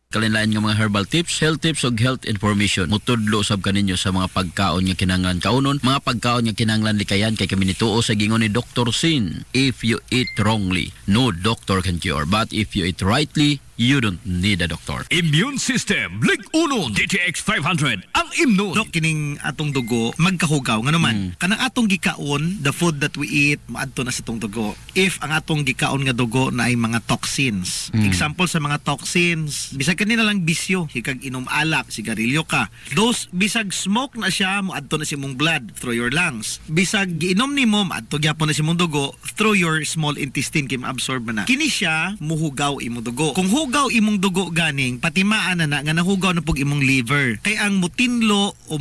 Kalinlain nga mga herbal tips, health tips ug health information. Mutudlo usab kaninyo sa mga pagkaon nga kinahanglan kaunon, mga pagkaon nga kinahanglan likayan kay kami nituo sa gingon ni Dr. Sin. If you eat wrongly, no doctor can cure. But if you eat rightly, you don't need a doctor. Immune System, Lig Unon, DTX 500, ang imnon. Dok, kining atong dugo, magkahugaw. Nga naman, kanang atong gikaon, the food that we eat, maadto na sa atong dugo. If ang atong gikaon nga dugo na ay mga toxins. Example sa mga toxins, bisag kanina lang bisyo, hikag inom alak, sigarilyo ka. Those, bisag smoke na siya, maadto na si mong blood through your lungs. Bisag giinom ni mo, maadto gyapon na si mong dugo through your small intestine, kim absorb na. Kini siya, muhugaw imong dugo. Kung hugaw imong dugo ganing, patimaan na nga nahugaw na pug imong liver. Kay ang mutinlo o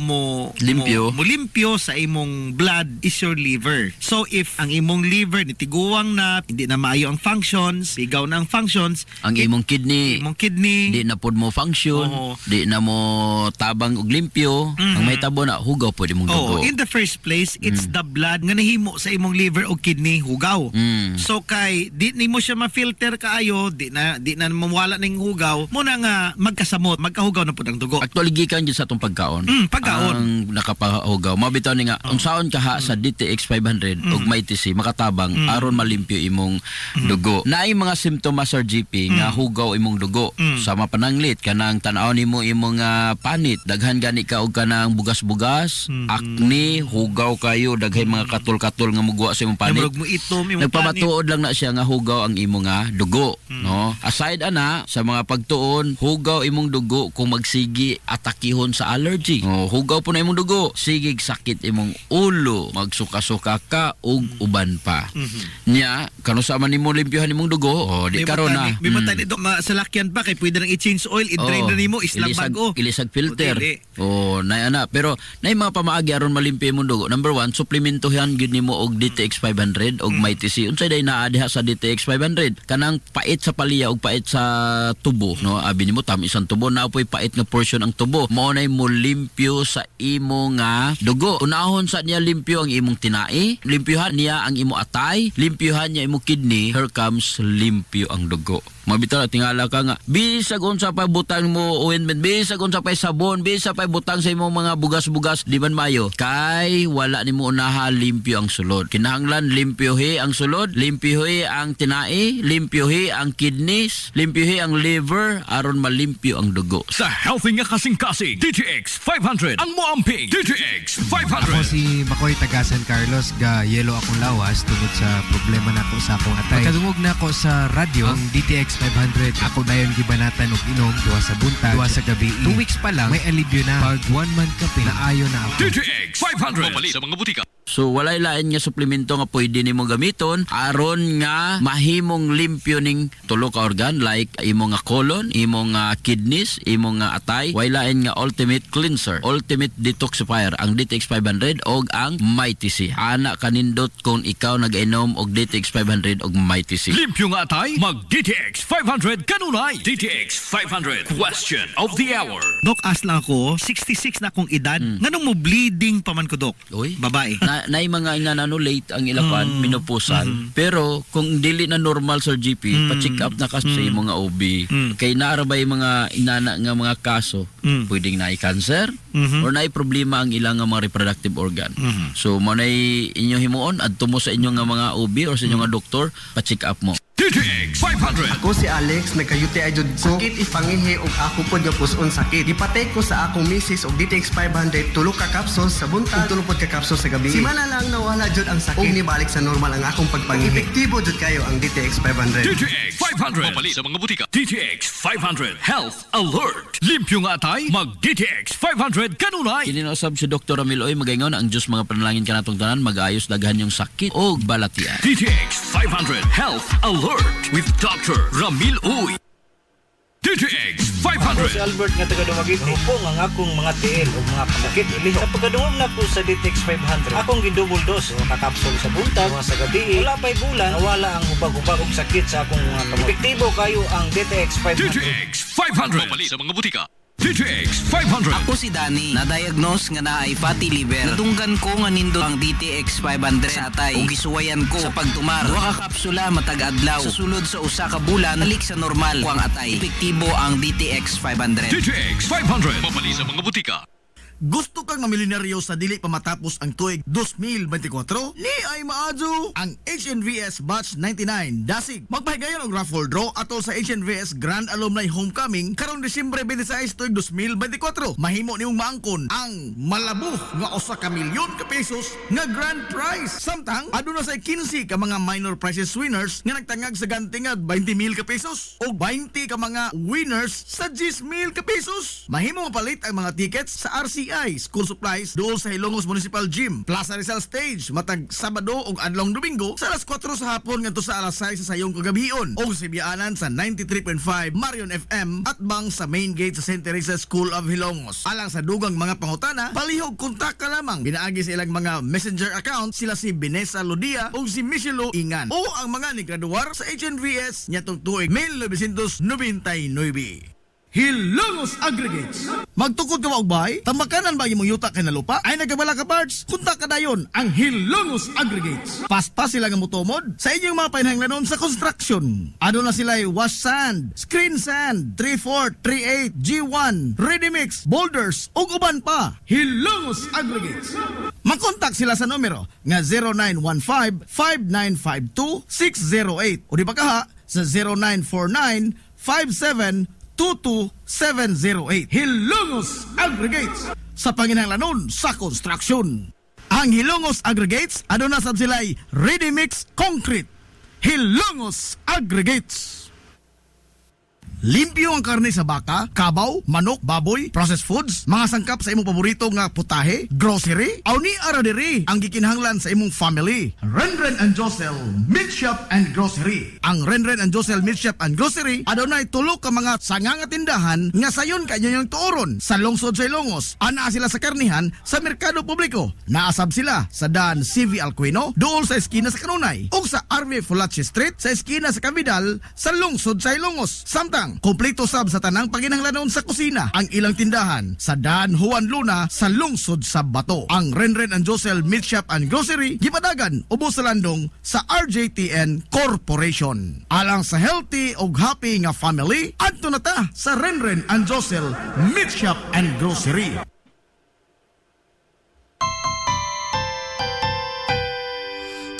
Limpyo. mo limpyo sa imong blood is your liver. So if ang imong liver nitiguang na, hindi na maayo ang functions, sigaw na ang functions, Ang imong kidney, di na pod mo function, Oo. di na mo tabang og limpyo, ang may tabo na hugaw pod imong dugo. in the first place, it's the blood nga nahimo sa imong liver o kidney hugaw. So kay di nimo siya ma-filter kaayo, di na mawala ning hugaw, mo na nga magkasamot, magkahugaw na pud ang dugo. Actually gikan gyud sa atong pagkaon. Pagkaon. Ang nakapahugaw. Mabitaw ni nga unsaon ka ha sa DTX 500 ug may TC makatabang aron malimpyo imong dugo. Naay mga simptomas sa GP nga hugaw imong dugo. Sama pananglit kanang tan-aw nimo imong panit, daghan gani ka og kanang bugas-bugas, acne, hugaw kayo, daghay mga katul-katul nga mugwa sa imong panit. Namurog mo itom imong Nagpamatuod lang na siya nga hugaw ang imong dugo, no? Aside ana sa mga pagtuon, hugaw imong dugo kung magsigi atakihon sa allergy. Hugaw po na imong dugo, sigig sakit imong ulo, magsuka-suka ka ug uban pa. Nya, kano sa man nimo limpyohan imong dugo? Di karon na. May matani dok masalakyan pa kay pwede nang i-change oil, i-drain na nimo, islang bago. Ilisag filter. dili. Nay ana, pero nay mga pamaagi aron malimpyo imong dugo. Number 1, suplementohan gyud nimo og DTX 500 og may TC. Unsay day naa diha sa DTX 500? Kanang pait sa paliya og pait sa tubo, no? Abi nimo tamis ang tubo, na po'y pait nga portion ang tubo. Mao nay mo limpyo sa imo nga dugo. Unahon sa niya limpyo ang imong tinai, limpyohan niya ang imo atay, limpyohan niya imong kidney, here comes limpyo ang dugo. Mabitaw na tingala ka nga, bisag unsa pa butang mo ointment, bisag unsa pa sabon, bisag pa butang sa imong mga bugas-bugas, di man mayo. Kay wala nimo unaha limpyo ang sulod. Kinahanglan limpyohi ang sulod, limpyohi ang tinai, limpyohi ang kidneys, limpyohi ang liver aron malimpyo ang dugo. Sa healthy nga kasing-kasing, DTX 500, ang moamping DTX 500. Ako si Makoy taga San Carlos, ga yelo akong lawas tungod sa problema nako sa akong atay. Pagkadungog na ako sa radyo, ang DTX 500, ako dayon gibanatan og inom duwa sa buntag, duwa sa gabi. 2 weeks pa lang may alibyo na. Pag 1 month kape, naayo na ako. DTX 500, mapali sa mga butika. So walay lain nga suplemento nga pwede nimo gamiton aron nga mahimong limpyo ning tulo ka organ like imong nga colon, imong nga kidneys, imong nga atay. Walay lain nga ultimate cleanser, ultimate detoxifier ang DTX 500 og ang MyTC. Ana kanindot kung ikaw nag-inom og DTX 500 og MyTC. Limpyo nga atay, mag DTX 500 kanunay. DTX 500, question of the hour. Dok, as lang ako, 66 na akong edad. Nganong mo bleeding pa man ko, Dok? Uy. Babae. Na mga inanano late ang ilapan, menopausal. Pero kung dili na normal sa GP, pa-check up na kasi sa mga OB. Kay naarabay mga inana nga mga kaso, pwedeng naay cancer or naay problema ang ilang nga mga reproductive organ. So mo nay inyo himuon adto mo sa inyo nga mga OB or sa inyo nga doktor, pa-check up mo. DTX 500. Ako si Alex, nagka-UTI jud ko. Sakit ipangihi og ako pod nga puson sakit. Gipatay ko sa akong misis og DTX 500 tulo ka capsules sa buntag, tulo pod ka capsules sa gabi. Si mana lang nawala jud ang sakit. Og nibalik sa normal ang akong pagpangihi. Epektibo jud kayo ang DTX 500. DTX 500, mapali sa mga butika. DTX 500, Health Alert. Limpyo nga atay, mag DTX 500 kanunay. Kininosab si Dr. Ramil Oy magaingon ang Diyos mga panalangin kanatong tanan mag-ayos daghan yung sakit o balatian. DTX 500, Health Alert with Dr. Ramil Uy. DTX Ako si 500. Albert nga taga Dumaguete. Hupong ang akong mga tiil o mga panakit ili. Sa pagkaduwag na ko sa DTX 500, akong gidouble dose o kakapsul sa buntag, mga sa gabi. Wala pa'y bulan, nawala ang hubag-hubag og sakit sa akong mga kamot. Epektibo kayo ang DTX 500. DTX 500, mapali sa mga butika. DTX 500. Ako si Danny, na-diagnose nga na ay fatty liver. Natunggan ko nga nindo ang DTX 500 sa atay. O gisuwayan ko sa pagtumar. Duha ka kapsula matag adlaw. Sa sulod sa usa ka bulan, balik sa normal ko ang atay. Epektibo ang DTX 500. DTX 500. Mapali sa mga butika. Gusto kang mamilyonaryo sa dili pa matapos ang tuig 2024? Ni ay maadyo ang HNVS Batch 99 Dasig. Magpahigayon ang raffle draw atol sa HNVS Grand Alumni Homecoming karong Disyembre 26 tuig 2024. Mahimo nimong maangkon ang malabuh nga usa ka milyon ka pesos nga grand prize. Samtang aduna sa 15 ka mga minor prizes winners nga nagtangag sa gantingad 20,000 ka pesos o 20 ka mga winners sa 10,000 ka pesos. Mahimo mapalit ang mga tickets sa RCI School Supplies dool sa Ilongos Municipal Gym, Plaza Rizal Stage matag Sabado ug adlong Domingo sa alas 4 sa hapon ngadto sa alas 6 sa sayong kagabion o sa biyaanan sa 93.5 Marion FM at bang sa main gate sa St. Teresa School of Hilongos. Alang sa dugang mga pangutana, palihog kontak ka lamang. Pinaagi sa ilang mga messenger account sila si Vanessa Lodia o si Michelo Ingan o ang mga nigraduar sa HNVS nyatong tuig 1999. Hilongos Aggregates. Magtukod ka ba og bahay? Tamakanan ba imong yuta kay na lupa? Ay nagabala ka parts? Kunta ka dayon ang Hilongos Aggregates. Paspas sila nga motomod sa inyong mga panahanglanon sa construction. Ano na sila wash sand, screen sand, 3-4, 3-8, G1, ready mix, boulders ug uban pa. Hilongos Aggregates. Makontak sila sa numero nga 0915-5952-608 o di ba kaha sa 0949-5722-708. Hilongos Aggregates sa panginahanglanon sa construction. Ang Hilongos Aggregates aduna sab sila'y ready mix concrete. Hilongos Aggregates. Limpyo ang karne sa baka, kabaw, manok, baboy, processed foods, mga sangkap sa imong paborito nga putahe, grocery, aw ni ara diri ang gikinahanglan sa imong family. Renren and Josel Meat Shop and Grocery. Ang Renren and Josel Meat Shop and Grocery adunay tulo ka mga sanga nga tindahan nga sayon kanyang tuoron sa lungsod sa Ilongos. Ana sila sa karnihan sa merkado publiko. Naasab sila sa Dan CV Alcuino dool sa eskina sa Kanunay ug sa RV Fulache Street sa eskina sa Cavidal sa lungsod sa Ilongos. Samtang kompleto sab sa tanang panginahanglanon sa kusina ang ilang tindahan sa Dan Juan Luna sa lungsod sa Bato. Ang Renren and Josel Meat Shop and Grocery gipadagan ubos sa landong sa RJTN Corporation. Alang sa healthy ug happy nga family, adto na ta sa Renren and Josel Meat Shop and Grocery.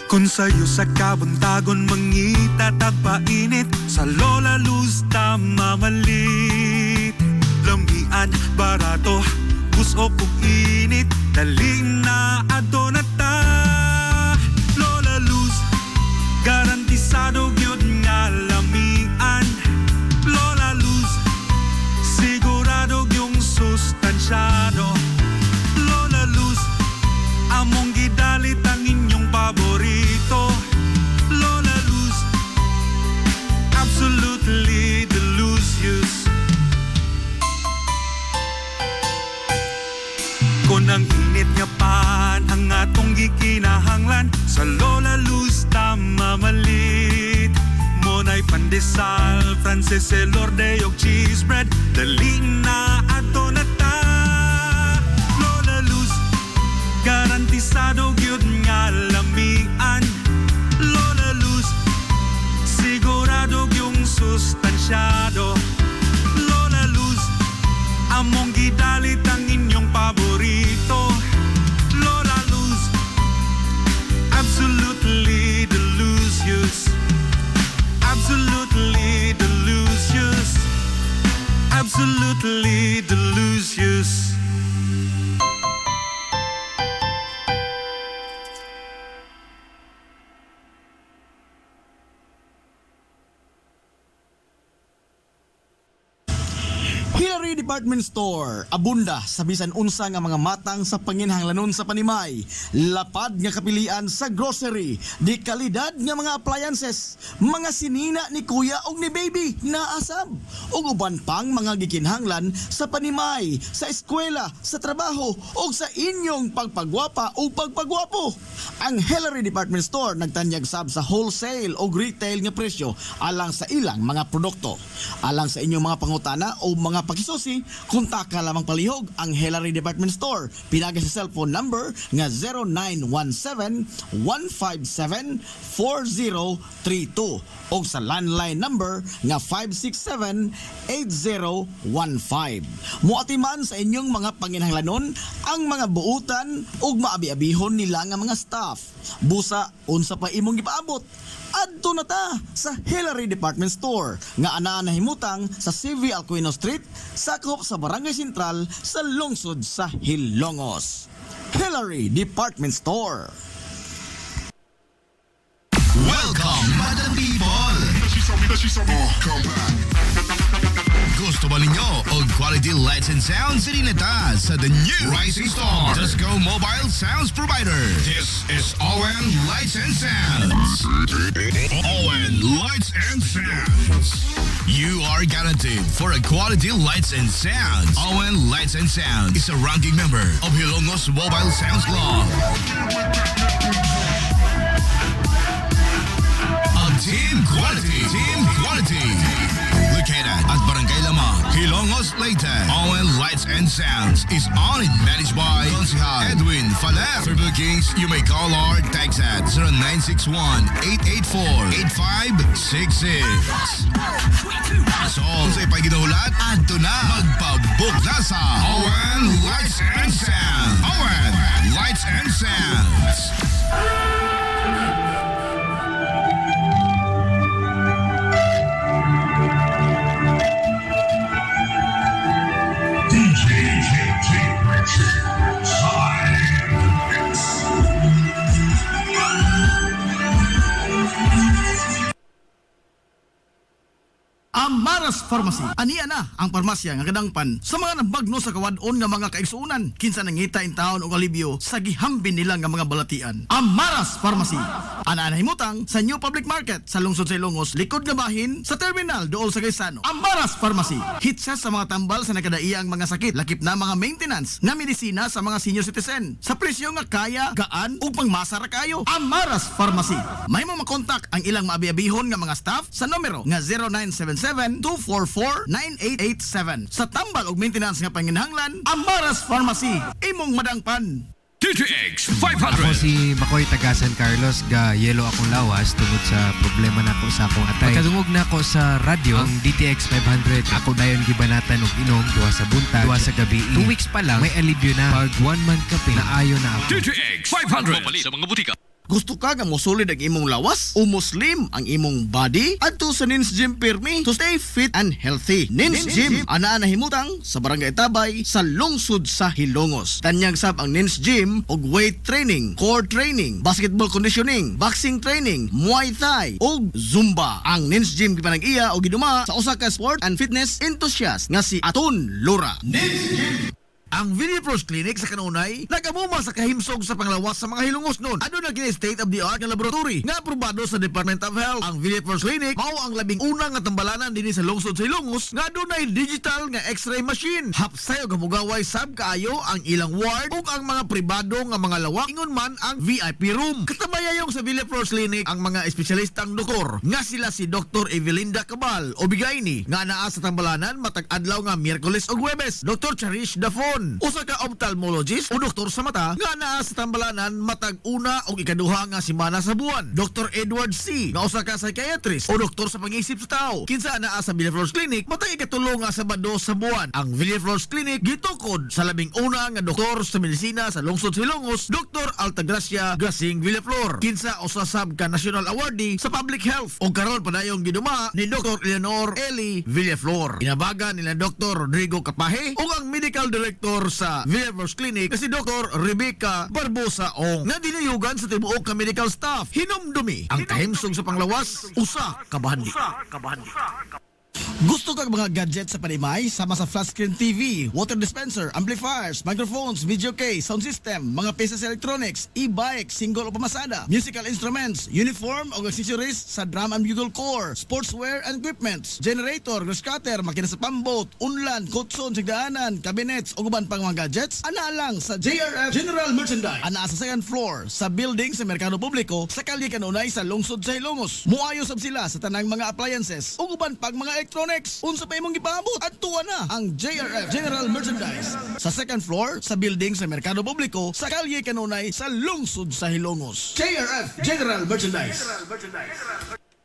Kung sa'yo sa kabuntagon mangita tagpainit sa Lola Luz mamalit. Lambian, barato, buso kong init, dali na ato na ta. Lola Luz, garantisado yun nga lamian. Lola Luz, sigurado yung sustansyado. Lola Luz, among gidalit ang inyong paborito. Lola Luz, absolutely delicious. Kung ang init nga pan ang atong gikinahanglan sa Lola Luz tamamalit. Monay pandesal, Frances Elorde og cheese bread, dali na ato na ta. Lola Luz, garantisado gyud nga lamian. Lola Luz, sigurado yung sustansyado. Lola Luz, among gidalit ang inyong paborito. Lola Luz, absolutely delicious. Absolutely delicious. Absolutely delicious. Hillary Department Store, abunda sa bisan unsa nga mga matang sa panginahanglanon sa panimay. Lapad nga kapilian sa grocery, di kalidad nga mga appliances, mga sinina ni kuya og ni baby naasab. Ug uban pang mga gikinahanglan sa panimay, sa eskwela, sa trabaho ug sa inyong pagpagwapa o pagpagwapo. Ang Hillary Department Store nagtanyag sab sa wholesale o retail nga presyo alang sa ilang mga produkto. Alang sa inyong mga pangutana o mga pakisusi, Hillary, kontak ka lamang palihog ang Hillary Department Store. Pinagi sa cellphone number nga 0917-157-4032 o sa landline number nga 567-8015. Muatiman sa inyong mga panginahanglanon ang mga buutan ug maabi-abihon nila nga mga staff. Busa, unsa pa imong gipaabot? Adto na ta sa Hillary Department Store nga anaa nahimutang sa CV Alcuino Street, sakop sa Barangay Sentral sa lungsod sa Hilongos. Hillary Department Store. Welcome, Madam People! Gusto ba ninyo og quality lights and sounds sinilita sa the new Rising Star Disco Mobile Sounds Provider? This is Owen Lights and Sounds. Owen Lights and Sounds. You are guaranteed for a quality lights and sounds. Owen Lights and Sounds is a ranking member of Hilongos Mobile Sounds Club. Team quality. Located at Barangay Lamang, Hilongos, Leyte. Owen Lights and Sounds is owned and managed by Consihal Edwin Faler. For bookings, you may call or text at 0961-884-8566. So, kung sa'yo pa'y ginuhulat, adto na. Magpabook na sa Owen Lights and Sounds. Owen Lights and Sounds. Amaras Pharmacy. Ania na ang parmasya nga kadangpan sa mga nabagno sa kawadon nga mga kaigsuunan. Kinsa nangita in taon og alibyo sa gihambin nila nga mga balatian. Amaras Pharmacy. Ana himutang sa New Public Market sa lungsod sa Ilongos, likod nga bahin sa terminal dool sa Gaisano. Amaras Pharmacy. Hitsa sa mga tambal sa nakadaiya ang mga sakit, lakip na mga maintenance nga medisina sa mga senior citizen. Sa presyo nga kaya, gaan ug pangmasara kayo. Amaras Pharmacy. May mo makontak ang ilang maabi-abihon nga mga staff sa numero nga 0977-244-9887. Sa tambal ug maintenance nga panginahanglan, Amaras Pharmacy. Imong madangpan. DTX Ako 500. si Makoy taga San Carlos, ga yelo akong lawas tungod sa problema nako sa akong atay. Pagkadungog nako sa radyo, ang DTX 500, ako dayon gibanatan og inom duwa sa buntag, duwa sa gabi. 2 weeks pa lang, may alibyo na. Pag 1 month kape, naayo na ako. DTX 500. Mapalit sa mga butika. Gusto ka nga mosulid ang imong lawas o muslim ang imong body? Adto sa Nins Gym Pirmi to stay fit and healthy. Nins Gym anaa nahimutang sa Barangay Tabay sa lungsod sa Hilongos. Tanyag sab ang Nins Gym og weight training, core training, basketball conditioning, boxing training, Muay Thai ug Zumba. Ang Nins Gym gipanag-iya o giduma sa usa ka sport and fitness enthusiast nga si Aton Lura. Nins Gym. Ang Villepros Clinic sa kanunay nagamuma sa kahimsog sa panglawas sa mga Hilongos noon. Ano na kini state-of-the-art nga laboratory nga aprobado sa Department of Health. Ang Villepros Clinic mao ang labing una nga tambalanan dinhi sa lungsod sa Hilongos nga adunay digital nga X-ray machine. Hapsay og hamugaway sab kaayo ang ilang ward ug ang mga pribado nga mga lawak ingon man ang VIP room. Katabayayong sa Villepros Clinic ang mga espesyalistang doktor nga sila si Dr. Evelinda Cabal o Bigayni nga naa sa tambalanan matag adlaw nga Miyerkules ug Huwebes. Dr. Cherish Dafon, usa ka ophthalmologist o doktor sa mata nga naa sa tambalanan matag una o ikaduha nga semana sa buwan. Dr. Edward C. nga usa ka psychiatrist o doktor sa pag-isip sa tao. Kinsa naa sa Villaflores Clinic matag ikatulo nga Sabado sa buwan. Ang Villaflores Clinic gitukod sa labing una nga doktor sa medisina sa lungsod sa Hilongos, Dr. Altagracia Gasing Villaflor. Kinsa usa sab ka national awardee sa public health o karon padayong giduma ni Dr. Eleanor Eli Villaflor. Inabagan nila Dr. Rodrigo Capahe o ang medical director sa Villaflores Clinic na si Dr. Rebecca Barbosa Ong nga dinayugan sa tibuok ka medical staff. Hinumdumi ang kahimsog sa panglawas, usa ka bahandi. Gusto ka mga gadget sa panimay? Sama sa flat screen TV, water dispenser, amplifiers, microphones, video case, sound system, mga pieces electronics, e-bike, single o pamasada, musical instruments, uniform o accessories sa drum and bugle corps, sportswear and equipments, generator, grass cutter, makina sa pambot, unlan, kutson, sigdaanan, cabinets o guban pang mga gadgets, ana lang sa JRF General Merchandise. Ana sa second floor sa building sa Merkado Publiko sa Kalye Kanunay sa lungsod sa Hilongos. Muayo sab sila sa tanang mga appliances o guban pang mga electronics. next, unsa pa imong gipaabot? Adtuan na ang JRF General Merchandise sa second floor sa building sa Merkado Publiko sa Kalye Kanunay sa lungsod sa Hilongos. JRF General Merchandise.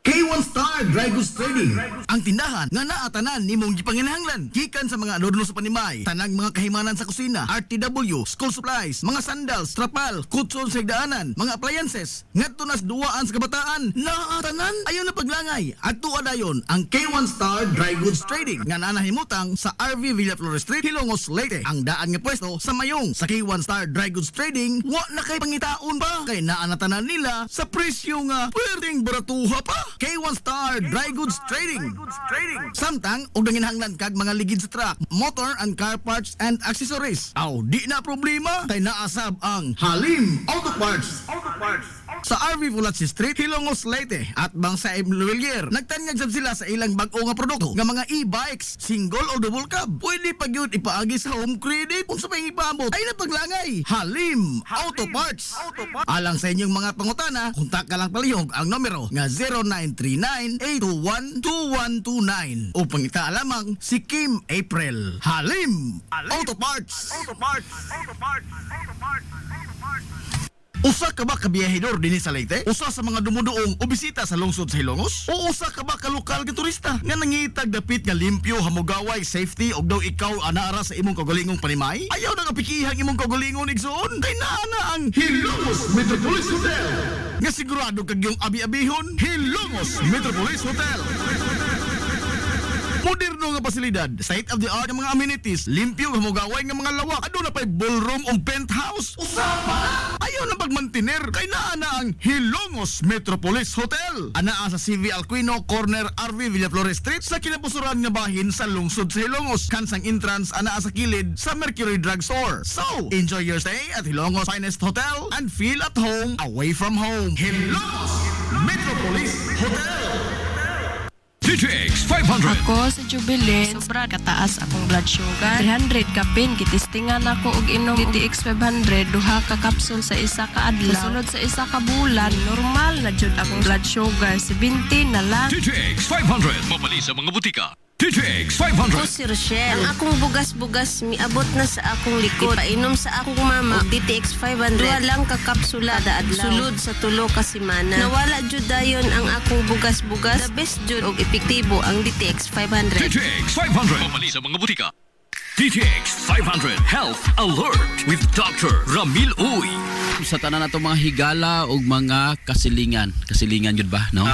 K1 Star Dry Goods Trading, ang tindahan nga naatanan nimong gipanginahanglan gikan sa mga adorno sa panimay, tanang mga kahimanan sa kusina, RTW, school supplies, mga sandals, trapal, kutson sa higdaanan, mga appliances, ngadto nas duwaan sa kabataan, naatanan ayon na paglangay. Adto dayon ang K1 Star Dry Goods Trading nga nanahimutang sa RV Villaflores Street, Hilongos, Leyte. Ang daan nga pwesto sa mayong sa K1 Star Dry Goods Trading, wa na kay pangitaon pa kay naanatanan nila sa presyo nga pwedeng baratuha pa. K1 Star Dry Goods Trading. Samtang og nanginahanglan kag mga ligid sa truck, motor and car parts and accessories. Aw di na problema kay naasab ang Halim Auto Parts. Sa RV Fulatsi Street, Hilongos, Leyte at bang sa Emluelier. Nagtanyag sab sila sa ilang bag-o nga produkto nga mga e-bikes, single o double cab. Pwede pa gyud ipaagi sa home credit kung sa pang ipaabot ay napaglangay. Halim Auto Parts. Alang sa inyong mga pangutana, kontak ka lang palihog ang numero nga 0939-821-2129 o pangita lamang si Kim April. Halim Auto Parts. Usa ka ba ka biyahedor dinhi sa Leyte? Usa sa mga dumuduong o bisita sa lungsod sa Hilongos? O usa ka ba ka lokal nga turista nga nangitag dapit nga limpyo, hamugaway, safety og daw ikaw anaara sa imong kaugalingong panimay? Ayaw na nga pikihang imong kaugalingon igsoon kay naa na ang Hilongos Metropolis Hotel. Nga sigurado kag yung abi-abihon, Hilongos Metropolis Hotel. Moderno nga pasilidad, state of the art nga mga amenities, limpyo nga hamugaway nga mga lawak, aduna pay ballroom o penthouse. Usapa! Ayaw na pagmantiner kay naa na ang Hilongos Metropolis Hotel. Anaa sa CV Alquino, corner RV Villaflores Street sa kinapusuran nga bahin sa lungsod sa Hilongos. Kansang entrance anaa sa kilid sa Mercury Drug Store. So, enjoy your stay at Hilongos Finest Hotel and feel at home away from home. Hilongos Metropolis Hotel. DTX 500. Ako sa Jubilee, sobra kataas akong blood sugar. 300 kapin, kitistingan ako og inom DTX 500, duha ka kapsul sa isa ka adlaw. Sunod sa isa ka bulan, normal na jud akong blood sugar, 70 na lang. DTX 500. Mabali sa mga butika. DTX 500. Si Rochelle, ang akong bugas-bugas miabot na sa akong likod. Painom sa akong mama og DTX 500. Duha lang ka kapsula kada adlaw. Sulod sa tulo ka semana. Nawala jud dayon ang akong bugas-bugas. The best jud og epektibo ang DTX 500. DTX 500. Mabali sa mga butika. DTX 500 Health Alert with Dr. Ramil Uy. Sa tanan nato mga higala ug mga kasilingan yun ba, no?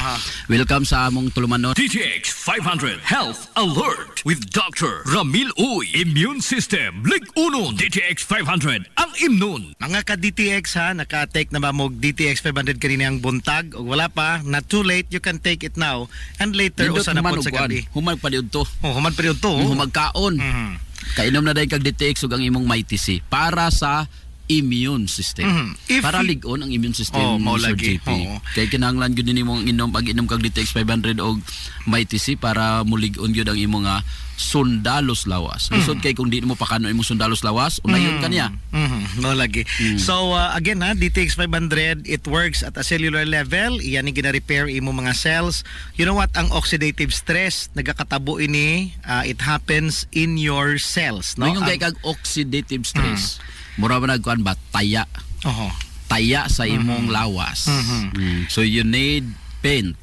Welcome sa among tulumanon. DTX 500 Health Alert with Dr. Ramil Uy. Immune System Lig 1. DTX 500 ang imnon. Mga ka-DTX ha, naka-take na ba mo DTX 500 kanina ang buntag o wala pa, not too late, you can take it now and later usa na po sa gabi. Humag pa diud to. Humag pa diud to. Humag kaon. Kainom na dahil kag DTX ug ang imong MyTC para sa immune system. Para ligon ang immune system mo Sir lagi. JP. Kay kinahanglan gyud nimo inom pag-inom kag DTX 500 og MyTC para muligon gyud ang imong sundalos lawas. Lisod kay kung di mo pakano imong sundalos lawas, unayon kaniya. Mo lagi. So again ha, DTX 500, it works at a cellular level. Iyan ni gina-repair imo mga cells. You know what? Ang oxidative stress nagakatabo ini, it happens in your cells, no? Yung kay kag oxidative stress. Mura ba nagkuan ba taya? Taya sa imong lawas. So you need paint.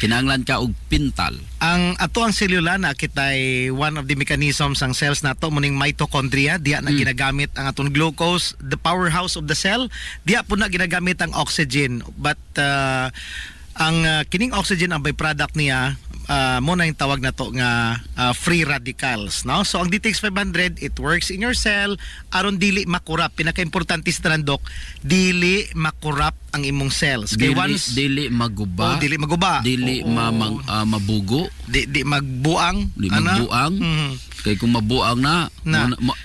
Kinahanglan ka og pintal. Ang ato ang selula na kitay one of the mechanisms ang cells nato muning mitochondria, diya na ginagamit ang atong glucose, the powerhouse of the cell. Diya po na ginagamit ang oxygen, but ang kining oxygen ang byproduct niya mo na yung tawag na to nga free radicals, no? So ang DTX 500, it works in your cell aron dili makurap. Pinaka-importante sa tanandok, dili makurap ang imong cells. Kay Dili maguba. Dili maguba. Dili mabugo. Di magbuang. Di magbuang. Kay kung mabuang na,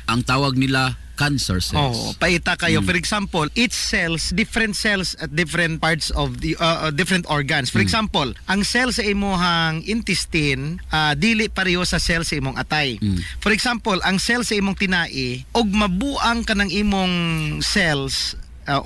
ang tawag nila cancer cells. Paita kayo. For example, each different cells at different parts of the different organs. For example, ang cell sa imong intestine, dili pareho sa cell sa imong atay. For example, ang cell sa imong tinai, og mabuang ka ng imong cells,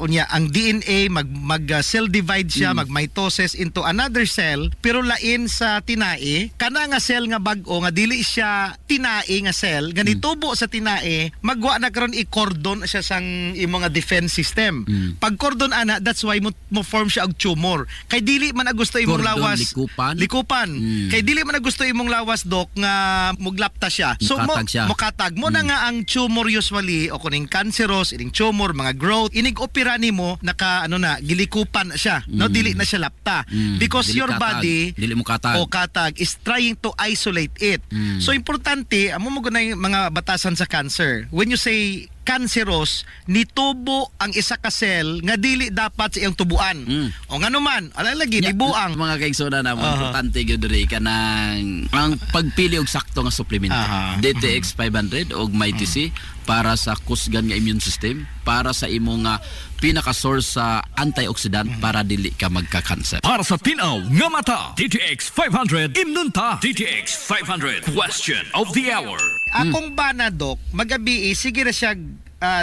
unya ang DNA mag cell divide siya, mag mitosis into another cell, pero lain sa tinae, kana nga cell nga bag-o nga dili siya tinae nga cell, ganitubo sa tinae, magwa na karon i-cordon siya sang imong nga defense system. Pag cordon ana, that's why mo form siya og tumor. Kay dili man gusto imong Cordon, lawas likupan. Kay dili man gusto imong lawas dok nga muglapta siya. So Mukatag siya. mukatag mo na nga ang tumor usually o kuning cancerous, ining tumor, mga growth, inig opera nimo naka gilikupan na siya. No, dili na siya lapta. Because Dili your katag. body Dili mo katag. o katag is trying to isolate it. So importante, amo mo na yung mga batasan sa cancer. When you say cancerous, nitubo ang isa ka cell nga dili dapat sa iyang tubuan. O nga naman, alalagi, nibuang. Mga kaigsoon na importante gyud diri kanang ang pagpili og sakto nga suplemento. DTX 500 og Mighty C para sa kusgan nga immune system, para sa imo nga pinaka-source sa antioxidant para dili ka magka-cancer. Para sa tinaw nga mata, DTX 500 imnunta. DTX 500 question of the hour. Akong bana, Dok, magabi sige na siya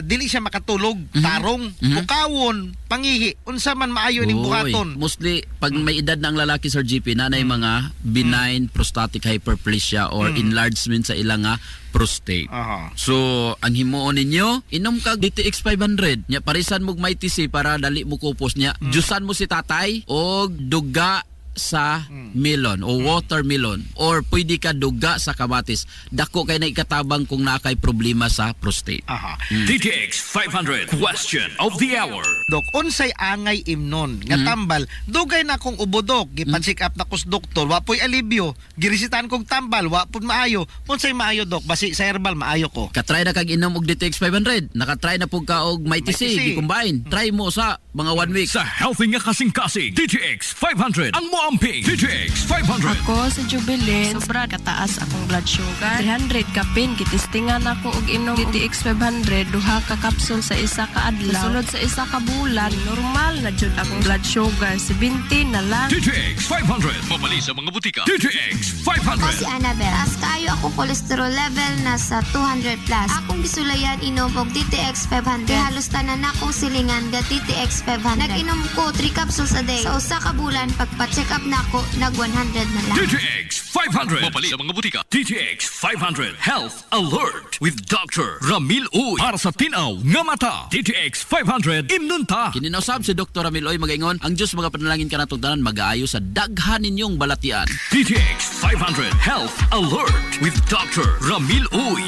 dili siya makatulog, tarong, bukawon, pangihi, unsa man maayo ning buhaton. Mostly pag may edad na ang lalaki Sir GP nanay mga benign prostatic hyperplasia or enlargement sa ilang nga prostate. So ang himuon ninyo, inom kag DTX 500 nya parisan mo Mighty C para dali mo kupos nya. Jusan mo si tatay og duga sa melon o watermelon or pwede ka duga sa kamatis. Dako kay na ikatabang kung naa kay problema sa prostate. DTX 500 question of the hour. Dok, unsay angay imnon nga tambal, dugay na kong ubodok, gipan-check up na kus doktor, wapoy alibyo, girisitan kong tambal, wapon maayo. Unsay maayo, Dok? Basi sa herbal maayo ko. Katry na kag inom og DTX 500. Nakatry na pug ka og Mighty C, gi-combine. Try mo sa mga 1 week. Sa healthy nga kasing-kasing, DTX 500 ang moamping. DTX 500. Ako sa Jubilee, sobra kataas akong blood sugar. 300 kapin, kitistingan ako og inom DTX 500, duha ka kapsul sa isa ka adlaw. Sulod sa isa ka bulan, normal na jud akong blood sugar, 70 na lang. DTX 500. Mabali sa mga butika. DTX 500. Ako si Annabel. As kayo ako cholesterol level nasa 200 plus. Akong gisulayan inom og DTX 500. Halos tanan akong silingan ga DTX 500. Nag-inom ko 3 capsules a day. Sa usa ka bulan, pagpa-check up na ako, nag 100 na lang. DTX 500. Mabali sa mga butika. DTX 500 Health Alert with Dr. Ramil Uy. Para sa tinaw nga mata, DTX 500 imnunta. Kininusab si Dr. Ramil Oy magaingon, ang Dios mga panalangin ka natong tanan mag-aayo sa daghan ninyong balatian. DTX 500 Health Alert with Dr. Ramil Uy.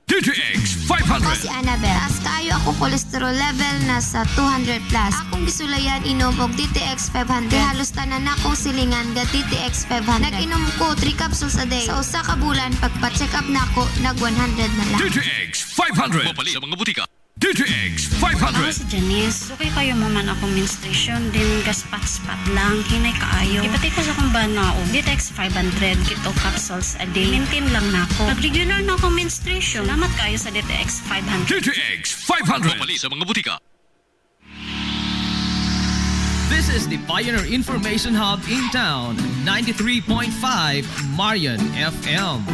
DTX 500. Ako si Annabel. As kayo ako cholesterol level nasa 200 plus. Akong gisulayan inom og DTX 500. Halos tanan akong silingan ga DTX 500. Nag-inom ko 3 capsules a day. Sa usa ka bulan, pagpa-check up na ako, nag 100 na lang. DTX 500. Mabali sa mga butika. DTX Ako 500. si Janice. Okay kayo maman akong menstruation, din gaspat-spat lang, hinay kaayo. Ipati ko sa akong banao, DTX 500, kito capsules a day. Maintain lang na ako. Pag-regular na akong menstruation, salamat kayo sa DTX 500. DTX 500. Mabali sa mga butika. This is the Pioneer Information Hub in town, 93.5 Marian FM.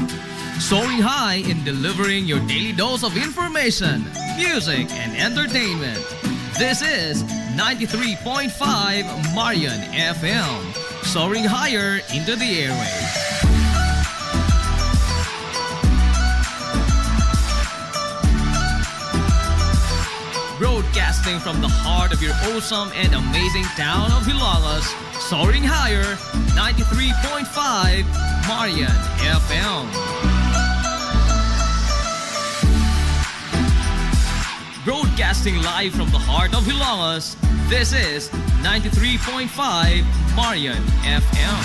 Soaring high in delivering your daily dose of information, music, and entertainment. This is 93.5 Marian FM. Soaring higher into the airwaves. Broadcasting from the heart of your awesome and amazing town of Hilalas, soaring higher, 93.5 Marian FM. Broadcasting live from the heart of Hilalas, this is 93.5 Marian FM.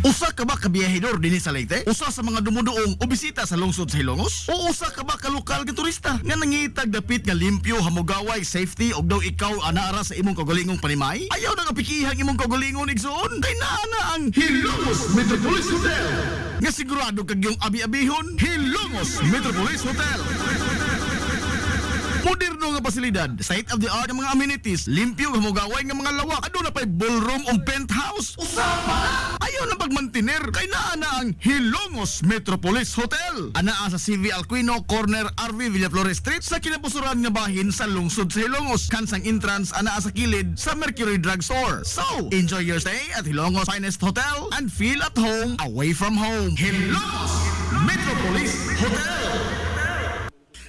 Usa ka ba kabiyahidor dinhi sa Leyte? Usa sa mga dumuduong o bisita sa lungsod sa Hilongos? O usa ka ba ka lokal nga turista nga nangitag dapit nga limpyo, hamugaway, safety og daw ikaw anaara sa imong kaugalingong panimay? Ayaw na nga pikihang imong kaugalingon igsoon kay naa na ang Hilongos Metropolis Hotel. Nga sigurado kag yung abi-abihon, Hilongos Metropolis Hotel. Moderno nga pasilidad, state of the art nga mga amenities, limpyo nga mugaway nga mga lawak, aduna pay ballroom o penthouse. Usama! Ayaw na pagmantiner kay naa na ang Hilongos Metropolis Hotel. Anaa sa CV Alquino Corner RV Villaflores Street sa kinapusuran nga bahin sa lungsod sa Hilongos. Kansang entrance anaa sa kilid sa Mercury Drug Store. So, enjoy your stay at Hilongos Finest Hotel and feel at home away from home. Hilongos Metropolis Hotel.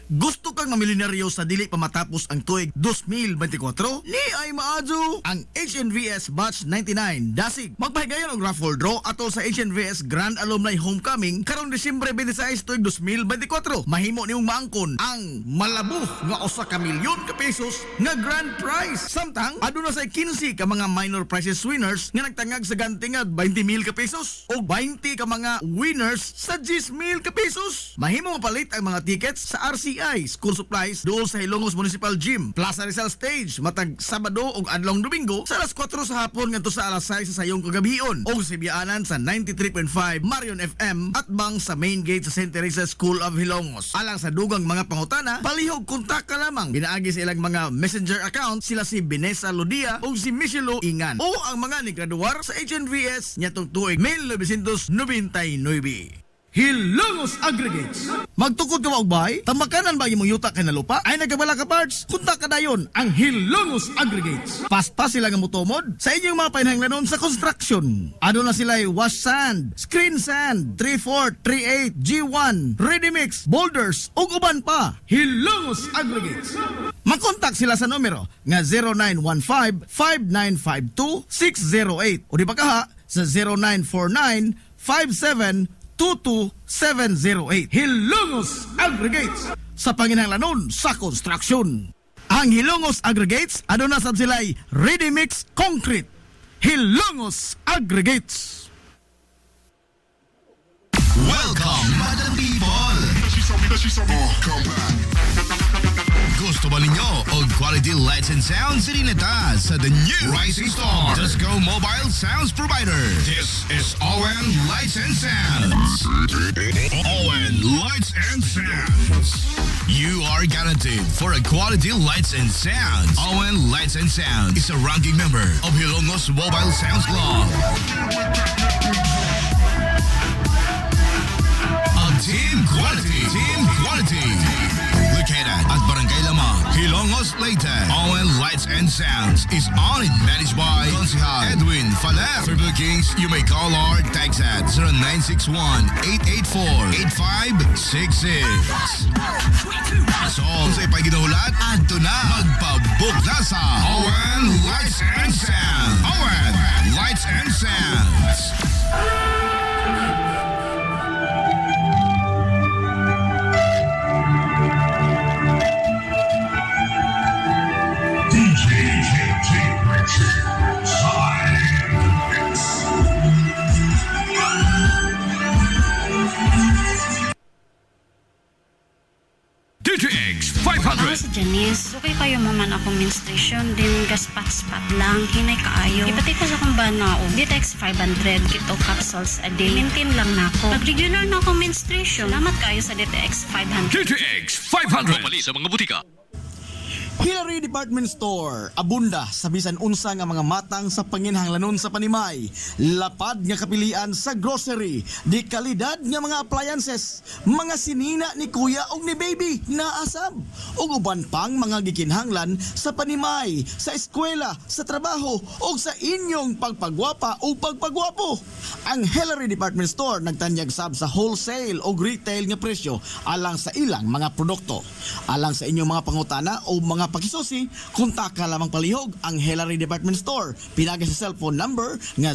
Gusto kang mamilyonaryo sa dili pa matapos ang tuig 2024? Ni ay maadyo ang HNVS Batch 99 Dasig. Magpahigayon og raffle draw atol sa HNVS Grand Alumni Homecoming karong Disyembre 26 tuig 2024. Mahimo nimong maangkon ang malabog nga 1 ka milyon ka pesos nga grand prize. Samtang aduna say 15 ka mga minor prizes winners nga nagtangag sa ganti nga 20,000 ka pesos o 20 ka mga winners sa 10,000 ka pesos. Mahimo mapalit ang mga tickets sa RCI School Supplies doon sa Hilongos Municipal Gym, Plaza Rizal Stage matag Sabado ug adlong Domingo sa alas 4 sa hapon ngadto sa alas 6 sa sayong kagabion o sa biyaanan sa 93.5 Marion FM at bang sa main gate sa St. Teresa School of Hilongos. Alang sa dugang mga pangutana, palihog kontak ka lamang. Binaagi sa ilang mga messenger account sila si Vanessa Lodia o si Michelo Ingan o ang mga nigraduar sa HNVS nyatong tuig 1999. Hilongos Aggregates. Magtukod ka ba og bahay? Tamakanan ba imong yuta kay na lupa? Ay nagabala ka parts? Kunta ka dayon ang Hilongos Aggregates. Paspas sila nga motomod sa inyong mga painahanglanon sa construction. Ano na sila wash sand, screen sand, 3/4, 3/8, G1, ready mix, boulders ug uban pa. Hilongos Aggregates. Makontak sila sa numero nga 0915-5952-608 o di ba kaha sa 0949-5722-708. Hilongos Aggregates sa panginahanglanon sa construction. Ang Hilongos Aggregates aduna sab sila'y ready mix concrete. Hilongos Aggregates. Welcome, Madam People! Gusto ba ninyo og quality lights and sounds sinilita sa the new Rising Star Disco Mobile Sounds Provider? This is ON Lights and Sounds. ON Lights and Sounds. You are guaranteed for a quality lights and sounds. ON Lights and Sounds is a ranking member of Hilongos Mobile Sounds Club. Team Quality. Located at Barangay Lamang, Hilongos, Leyte. ON Lights and Sounds is owned and managed by Consihal Edwin Faler. For bookings, you may call or text at 0961-884-8566. So, sa ipaginahulat, adto na magpabook na sa ON Lights and Sounds. ON Lights and Sounds. DTX Ako 500. si Janice. Okay kayo maman ako menstruation din gaspat-spat lang hinay kaayo. Ipati ko sa kong banao. DTX 500 kito capsules a day. Maintain lang nako. Pag regular na ako menstruation. Salamat kayo sa DTX 500. DTX 500. Mapali sa mga butika. Hillary Department Store, abunda sa bisan unsa nga mga matang sa panginhanglanon sa panimay. Lapad nga kapilian sa grocery, di kalidad nga mga appliances, mga sinina ni kuya ug ni baby na asab. Ug uban pang mga gikinhanglan sa panimay, sa eskwela, sa trabaho ug sa inyong pagpagwapa o pagpagwapo. Ang Hillary Department Store nagtanyag sab sa wholesale o retail nga presyo alang sa ilang mga produkto. Alang sa inyong mga pangutana o mga pakisusi, kontak ka lamang palihog ang Hillary Department Store. Pinagi sa cellphone number nga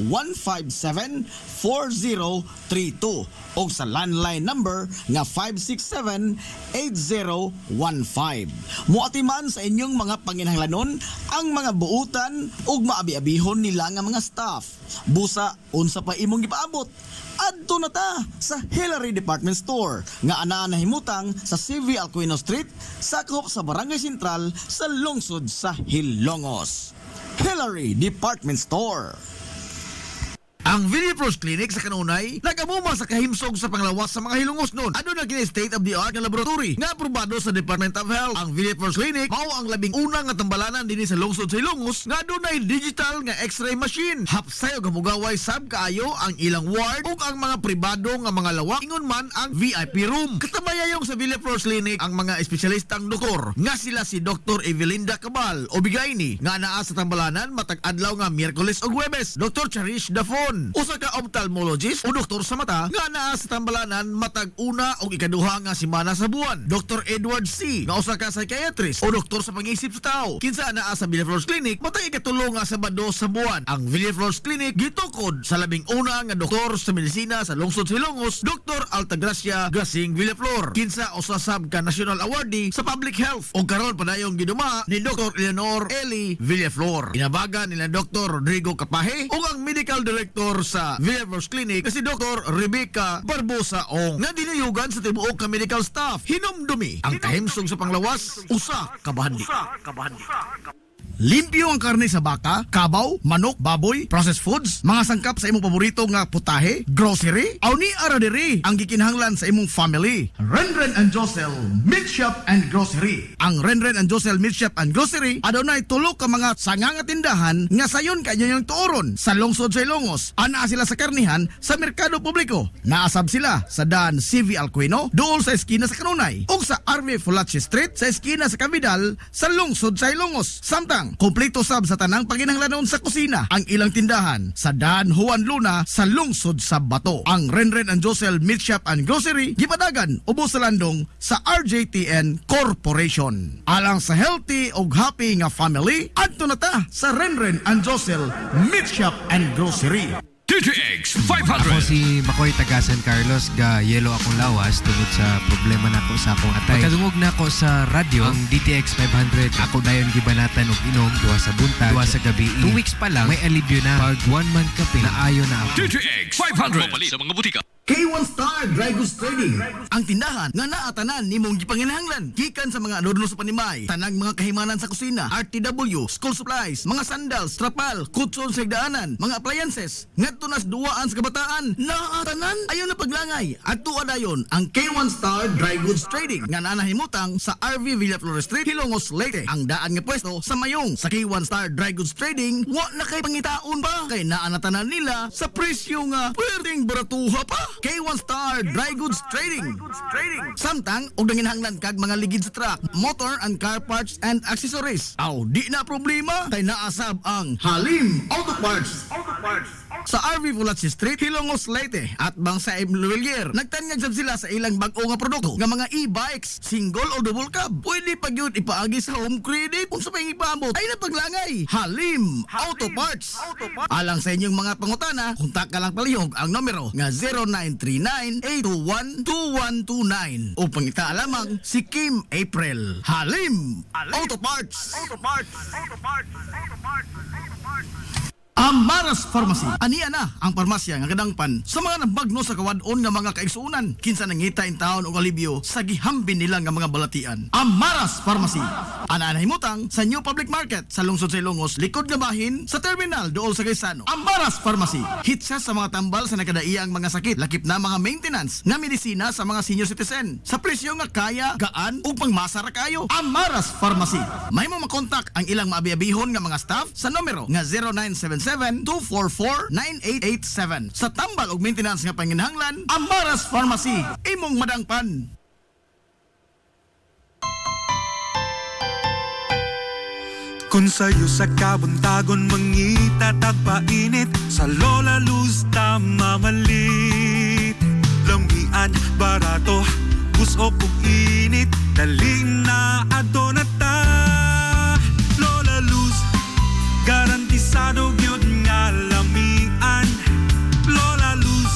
0917-157-4032 o sa landline number nga 567-8015. Muatiman sa inyong mga panginhanglanon ang mga buutan ug maabi-abihon nila nga mga staff. Busa, unsa pa imong gipaabot? Adto na ta sa Hillary Department Store nga anaa nahimutang sa CV Alquino Street, sakop sa Barangay Sentral sa lungsod sa Hilongos. Hillary Department Store. Ang Villaflores Clinic sa kanunay nagamuma sa kahimsog sa panglawas sa mga hilungos nun. Ano na kini state of the art nga laboratory nga aprobado sa Department of Health. Ang Villaflores Clinic mao ang labing una nga tambalanan dinhi sa lungsod sa Ilongos nga adunay digital nga X-ray machine. Hapsay og hamugaway sab kaayo ang ilang ward ug ang mga pribado nga mga lawak ingon man ang VIP room. Katabayayong sa Villaflores Clinic ang mga espesyalistang doktor nga sila si Dr. Evelinda Cabal o Bigayni nga naa sa tambalanan matag adlaw nga Miyerkules ug Huwebes. Dr. Cherish Dafon, usa ka ophthalmologist o doktor sa mata nga naa sa tambalanan matag una ug ikaduha nga semana sa buwan. Dr. Edward C. nga usa ka psychiatrist o doktor sa pag-iisip sa tao. Kinsa naa sa Villaflores Clinic matag ikatulo nga Sabado sa buwan. Ang Villaflores Clinic gitukod sa labing una nga doktor sa medisina sa lungsod sa Ilongos, Dr. Altagracia Grasing Villaflor. Kinsa usasab ka National Awardee sa Public Health o karon padayong giduma ni Dr. Eleanor Eli Villaflor. Inabagan nila Dr. Rodrigo Capahe o ang medical director sa Villaflores Clinic na si Dr. Rebecca Barbosa Ong nga dinayugan sa tibuok ka medical staff. Hinumdumi ang kahimsog sa panglawas, usa ka bahandi. Limpyo ang karne sa baka, kabaw, manok, baboy, processed foods, mga sangkap sa imong paborito nga putahe, grocery, aw ni ara diri ang gikinahanglan sa imong family. Renren and Josel Meat Shop and Grocery. Ang Renren and Josel Meat Shop and Grocery adunay tulo ka mga sanga nga tindahan nga sayon kanyo yung tuoron sa lungsod sa Ilongos. Ana sila sa karnihan sa merkado publiko. Naasab sila sa Dan CV Alcuino dool sa eskina sa Kanunay ug sa RV Fulache Street sa eskina sa Cabidal sa lungsod sa Ilongos. Samtang kompleto sab sa tanang paginahanglanon sa kusina ang ilang tindahan sa Dan Juan Luna sa lungsod sa Bato. Ang Renren and Josel Meat Shop and Grocery gipadagan ubos sa landong sa RJTN Corporation. Alang sa healthy ug happy nga family, adto na ta sa Renren and Josel Meat Shop and Grocery. DTX Ako 500. si Makoy taga San Carlos ga yelo akong lawas tungod sa problema nako sa akong atay. Pagkadungog nako sa radyo ang DTX 500 ako dayon gibanatan og inom duha sa buntag, duha sa gabi. 2 weeks pa lang may alibyo na pag 1 month kape na ayo na ako. DTX 500. Mapalit sa mga butika. K1 Star Dry Goods Trading, ang tindahan nga naatanan nimong gipanginahanglan gikan sa mga adorno sa panimay, tanang mga kahimanan sa kusina, RTW, school supplies, mga sandals, trapal, kutson sa higdaanan, mga appliances, ngadto nas duwaan sa kabataan, naatanan ayon na paglangay. Adto dayon ang K1 Star Dry Goods Trading nga nanahimutang sa RV Villaflores Street, Hilongos, Leyte. Ang daan nga pwesto sa mayong sa K1 Star Dry Goods Trading, wa na kay pangitaon pa kay naanatanan nila sa presyo nga pwedeng baratuha pa. K1 Star Dry Goods Trading. Samtang og nanginahanglan kag mga ligid sa truck, motor and car parts and accessories. Aw di na problema kay naasab ang Halim Auto Parts. Sa RV Fulache Street, Hilongos, Leyte at bang sa Emluelier. Nagtanyag sab sila sa ilang bag-o nga produkto nga mga e-bikes, single o double cab. Pwede pa gyud ipaagi sa home credit unsa pa ipambot. Ay na paglangay. Halim Auto Parts. Alang sa inyong mga pangutana, kontak ka lang palihog ang numero nga 0939-821-2129 o pangita lamang si Kim April. Halim Auto Parts. Amaras Pharmacy. Aniya na ang parmasya nga kadangpan sa mga nabagno sa kawadon nga mga kaigsuunan. Kinsa nangita in taon og alibyo sa gihambin nila nga mga balatian. Amaras Pharmacy. Ana himutang sa New Public Market sa lungsod sa Ilongos, likod nga bahin sa terminal dool sa Gaisano. Amaras Pharmacy. Hitsa sa mga tambal sa nakadaiyang mga sakit, lakip na mga maintenance nga medisina sa mga senior citizen. Sa presyo nga kaya, gaan ug pangmasara kayo. Amaras Pharmacy. May mo makontak ang ilang maabi-abihon nga mga staff sa numero nga 0977-244-9887. Sa tambal og maintenance nga panginahanglan, Amaras Pharmacy, imong madangpan. Kung sa'yo sa kabuntagon mangita tagpainit, sa Lola Luz mamalit. Lamian, barato, busok ug init, dali na adto na ta. Lola Luz, garantisado gyud nga lamian. Lola Luz,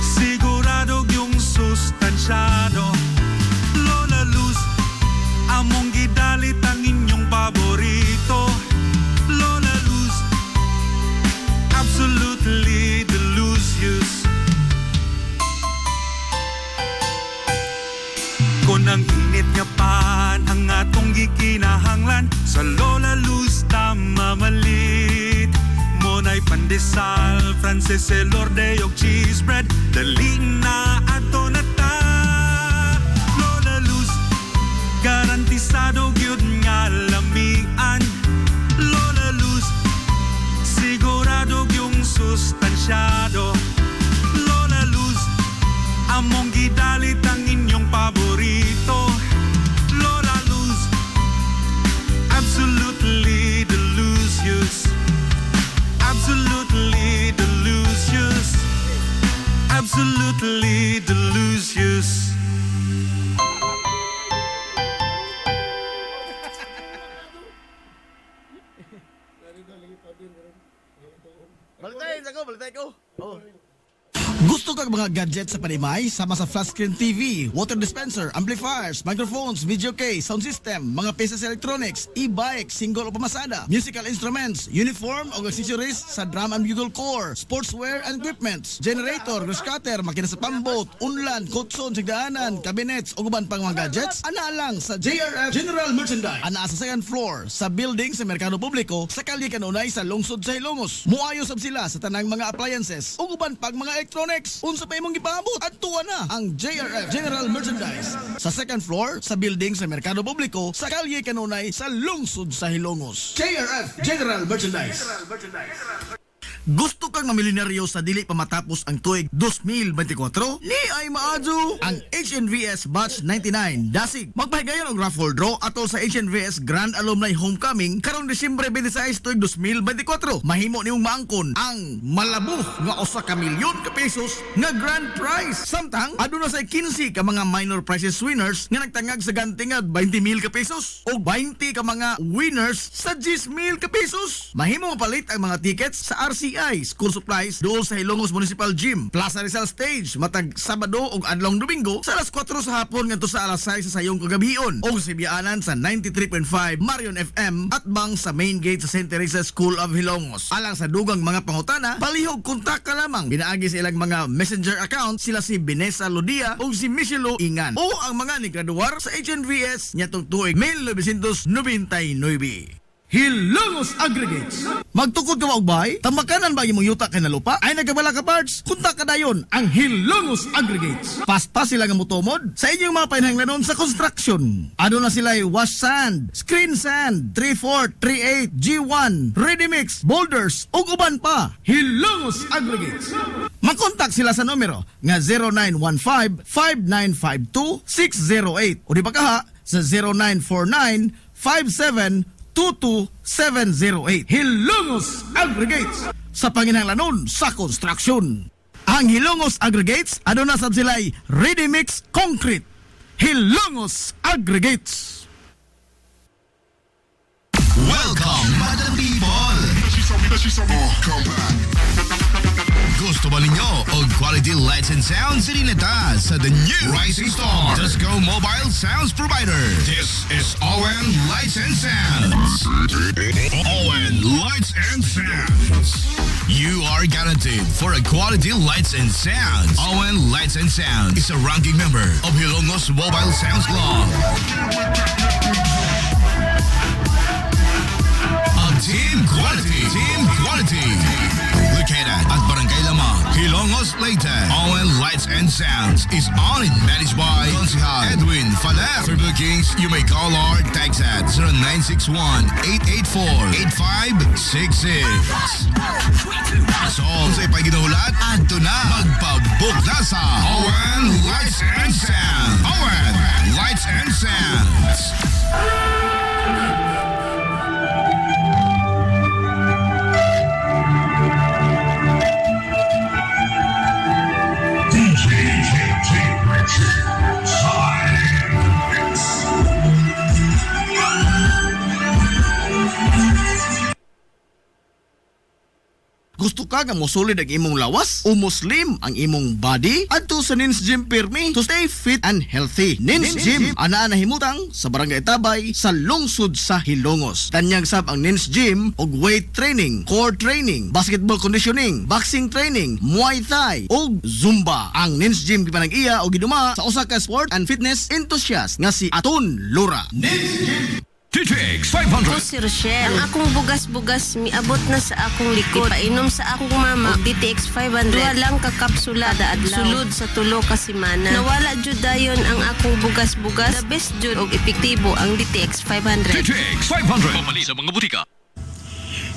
sigurado yung sustansyado. Lola Luz, among gidalit ang inyong paborito. Lola Luz, absolutely delicious. Kung ang init nga pan ang atong gikinahanglan, sa Lola Luz mamalit. Mona'y pandesal, Frances, elorde og cheese bread. Dali na ato na ta. Lola Luz, garantisado gyud nga lamian. Lola Luz, sigurado yung sustansyado. Lola Luz, among gidalit ang inyong paborito. Lola Luz, absolutely delicious. Absolutely delicious. Absolutely delicious. Balik ko. Gusto kang mga gadget sa panimay? Sama sa flat screen TV, water dispenser, amplifiers, microphones, video case, sound system, mga pieces electronics, e-bike, single o pamasada, musical instruments, uniform o accessories sa drum and bugle corps, sportswear and equipments, generator, grass cutter, makina sa pambot, unlan, kutson, sigdaanan, cabinets o guban pang mga gadgets, ana lang sa JRF General Merchandise. Ana sa second floor sa building sa Merkado Publiko sa kalye kanunay sa lungsod sa Ilongos. Muayo sab sila sa tanang mga appliances o guban pang mga electronics. Unsa pa imong gipaabot? Adtuan na ang JRF General Merchandise sa second floor sa building sa Merkado Publiko sa kalye kanunay sa lungsod sa Hilongos. JRF General Merchandise. Gusto kang mamilyonaryo sa dili pa matapos ang tuig 2024? Ni ay maadyo ang HNVS Batch 99 Dasig. Magpahigayon og raffle draw atol sa HNVS Grand Alumni Homecoming karong Disyembre 26 tuig 2024. Mahimo nimong maangkon ang malabog nga 1 ka milyon ka pesos nga grand prize. Samtang aduna say 15 ka mga minor prizes winners nga nagtangag sa gantingad 20,000 ka pesos o 20 ka mga winners sa 10,000 ka pesos. Mahimo mapalit ang mga tickets sa RCI School Supplies dool sa Hilongos Municipal Gym, Plaza Rizal Stage matag Sabado ug adlong Domingo sa alas 4 sa hapon ngadto sa alas 6 sa sayong kagabion o sa biyaanan sa 93.5 Marion FM at bang sa main gate sa St. Teresa School of Hilongos. Alang sa dugang mga pangutana, palihog kontak ka lamang. Binaagi sa ilang mga messenger account sila si Binesa Lodia o si Michelo Ingan o ang mga nigraduar sa HNVS nyatong tuig 1999. Hilongos Aggregates. Magtukod ka og bay? Tamakanan ba imong yuta kay na lupa? Ay nagabala ka parts? Kunta ka dayon ang Hilongos Aggregates. Paspas sila nga motomod sa inyong mga painahanglanon sa construction. Ano na sila wash sand, screen sand, 3/4, 3/8, G1, ready mix, boulders ug uban pa. Hilongos Aggregates. Makontak sila sa numero nga 0915-5952-608 o di ba kaha sa 0949-5722-708. Hilongos Aggregates sa panginahanglanon sa construction. Ang Hilongos Aggregates aduna sab sila'y ready mix concrete. Hilongos Aggregates. Welcome, Madam People! Gusto ba ninyo og quality lights and sounds sa Rineta sa the new Rising Star Disco Mobile Sounds Provider? This is ON Lights and Sounds. ON Lights and Sounds. You are guaranteed for a quality lights and sounds. ON Lights and Sounds is a ranking member of Hilongos Mobile Sounds Club. Team Quality. Located at Barangay Lamang, Hilongos, Leyte. ON Lights and Sounds is owned and managed by Consihal Edwin Faler. For bookings, you may call or text at 0961-884-8566. So, kung sa'y paginahulat, adto na magpabook na sa ON Lights and Sounds. ON Lights and Sounds. Gusto ka nga mosulid ang imong lawas o muslim ang imong body? Adto sa Nins Gym Pirmi to stay fit and healthy. Nins Gym ana nahimutang sa Barangay Tabay sa lungsod sa Hilongos. Tanyag sab ang Nins Gym og weight training, core training, basketball conditioning, boxing training, Muay Thai ug Zumba. Ang Nins Gym gipanag-iya og giduma sa usa ka sport and fitness enthusiast nga si Aton Lura. Nins Gym DTX Ako 500. si Rochelle. Ang akong bugas-bugas miabot na sa akong likod. Painom sa akong mama og DTX 500. Duha lang ka kapsula kada adlaw. Sulod sa tulo ka semana. Nawala jud dayon ang akong bugas-bugas. The best jud og epektibo ang DTX 500. DTX 500. Mamali sa mga butika.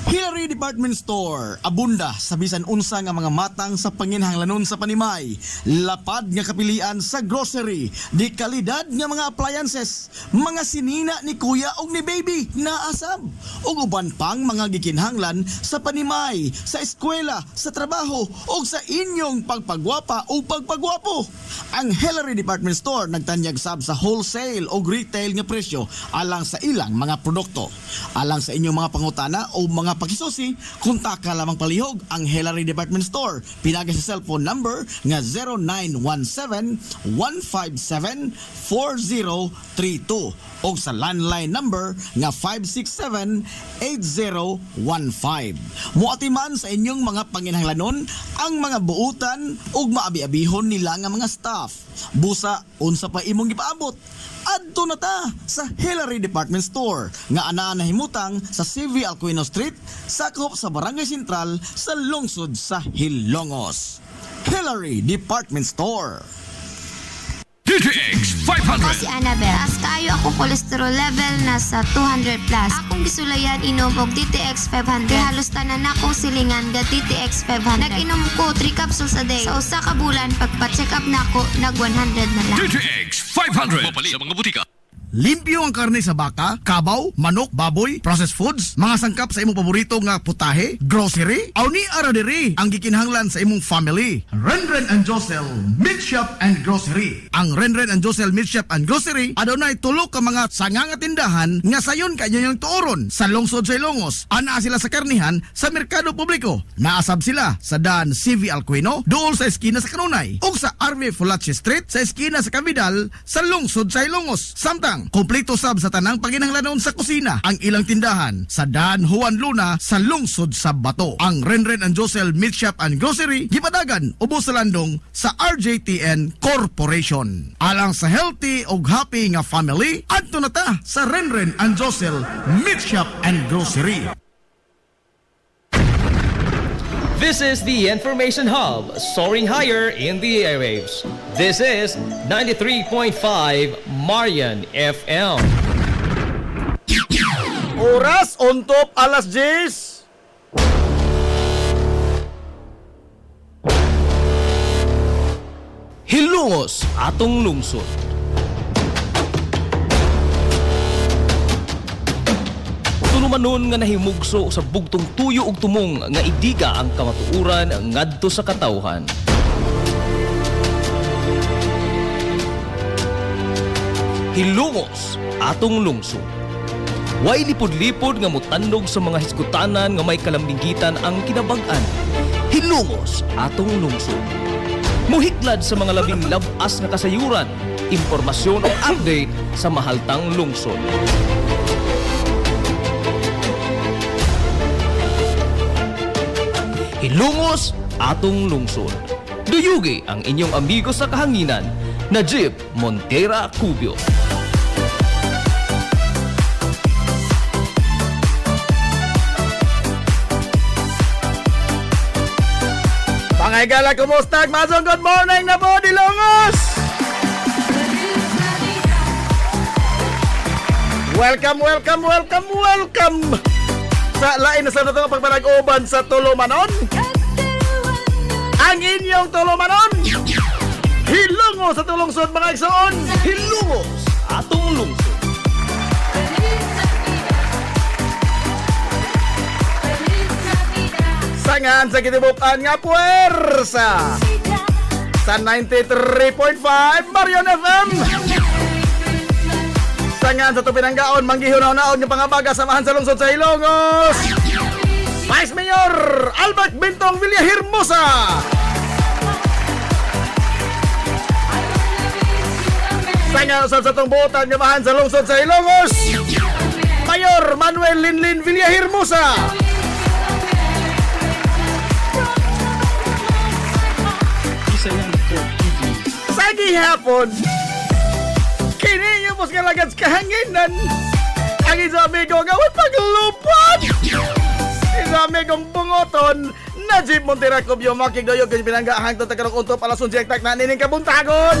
Hillary Department Store, abunda sa bisan unsa nga mga matang sa panginhanglanon sa panimay, lapad nga kapilian sa grocery, di kalidad nga mga appliances, mga sinina ni kuya og ni baby naasab, ug uban pang mga gikinhanglan sa panimay, sa eskwela, sa trabaho ug sa inyong pagpagwapa o pagpagwapo. Ang Hillary Department Store nagtanyag sab sa wholesale o retail nga presyo alang sa ilang mga produkto. Alang sa inyong mga pangutana o mga pakisusi, kontak ka lamang palihog ang Hillary Department Store. Pinagi sa cellphone number nga 0917-157-4032 o sa landline number nga 567-8015. Muati man sa inyong mga panginhanglanon ang mga buutan ug maabi-abihon nila nga mga staff. Busa, unsa pa imong gipaabot? Adto na ta sa Hillary Department Store nga ana nahimutang sa CV Alcuino Street, sakop sa Barangay Sentral sa lungsod sa Hilongos. Hillary Department Store. DTX Ako 500. si Annabel. As kaayo ako cholesterol level nasa 200 plus. Akong gisulayan inom og DTX 500. Kaya halos tanan akong silingan ga DTX 500. Nag-inom ko 3 capsules a day. Sa usa ka bulan pagpa-check up nako nag 100 na lang. DTX 500. Mamali sa mga butika. Limpyo ang karne sa baka, kabaw, manok, baboy, processed foods, mga sangkap sa imong paborito nga putahe, grocery, aw ni ara diri ang gikinahanglan sa imong family. Renren and Josel Meat Shop and Grocery. Ang Renren and Josel Meat Shop and Grocery adunay tulo ka mga sanganga tindahan nga sayon kanyo yung tuoron sa lungsod sa Ilongos. Ana sila sa karnihan sa merkado publiko. Naasab sila sa Dan CV Alcuino, dool sa eskina sa Kanunay, ug sa RV Fulache Street sa eskina sa Cavidal sa lungsod sa Ilongos. Samtang kompleto sab sa tanang paginhanglanon sa kusina ang ilang tindahan sa Dan Juan Luna sa lungsod sa Bato. Ang Renren and Josel Meat Shop and Grocery gipadagan ubos sa landong sa RJTN Corporation. Alang sa healthy ug happy nga family, adto na ta sa Renren and Josel Meat Shop and Grocery. This is the Information Hub, soaring higher in the airwaves. This is 93.5 Marian FM. Oras on top alas 10. Hilongos atong lungsod. Tulumanon nga nahimugso sa bugtong tuyo ug tumong nga idiga ang kamatuuran ngadto sa katawhan. Hilongos atong lungsod. Way lipod-lipod nga mutandog sa mga hiskutanan nga may kalambingitan ang kinabag-an. Hilongos atong lungsod. Muhiklad sa mga labing labas nga kasayuran, impormasyon o update sa mahaltang lungsod. Hilongos atong lungsod. Duyugi ang inyong amigo sa kahanginan, Najib Montera Cubio. Pangay-gala, kumusta? Masong good morning na po, Dilongos! Welcome, welcome, welcome, welcome! Sa lain na sa natong pagpanag-uban sa Tulumanon. Ang inyong Tulumanon! Hilongos sa tulungsod, mga igsoon! Hilongos atong lungsod. Sangan sa kitibukan nga puwersa sa 93.5 Marion FM. Sangan sa tupinanggaon manggihunaw-naon yung pangabaga samahan sa lungsod sa Ilongos. Vice Mayor Albert Bintong Villahermosa. Sangan sa tong buotan nga mahan sa lungsod sa Ilongos. Mayor Manuel Linlin Villahermosa. Sa gihapon, kini yung mas kalagad kahanginan Ang isa amigo gawin paglupad. Isa amigong bungoton Najib Montera Kubyo makigayog kay pinanggahang to tagarong untop alas 11 tak na nining kabuntagon.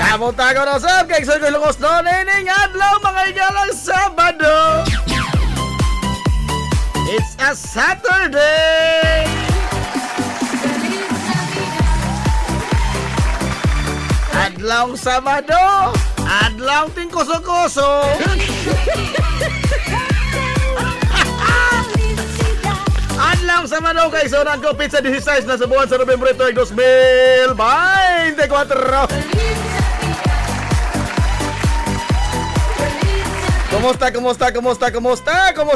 Kabuntagon usab kay Soy Lungos no nining adlaw mga igalang Sabado. It's a Saturday. Adlaw Sabado, adlaw ting kuso-kuso. Adlaw Sabado kay Sonan ko pizza 16 na sa buwan sa Nobyembre 2024. Kumusta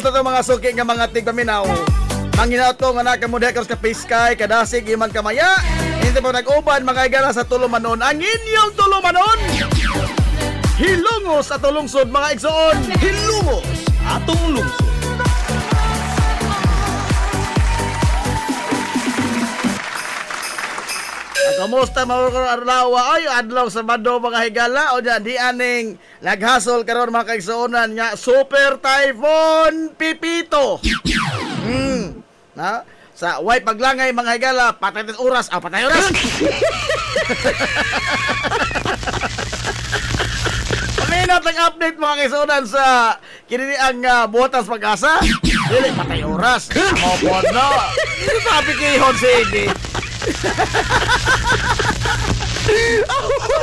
to mga suki nga mga tigpaminaw? Manginaot ko nga nakamudhekos ka piskay, kadasig, iman kamaya. Hindi po nag-uban, mga igala sa tulumanon. Ang inyong tulumanon! Hilungos at tulungsod, mga igsoon! Hilungos atong lungsod! Kamusta mga adlaw? Ay, adlaw Sabado mga higala. O dyan, di aning naghasol karon mga kaigsuonan nga Super Typhoon Pipito. Na? Sa way paglangay mga higala, patay oras. Patay oras. Paminat ang update mga kaigsuonan sa kinini ang buhatas pag-asa. Dili, patay oras. Amo po no. Ito sabi kihon sige.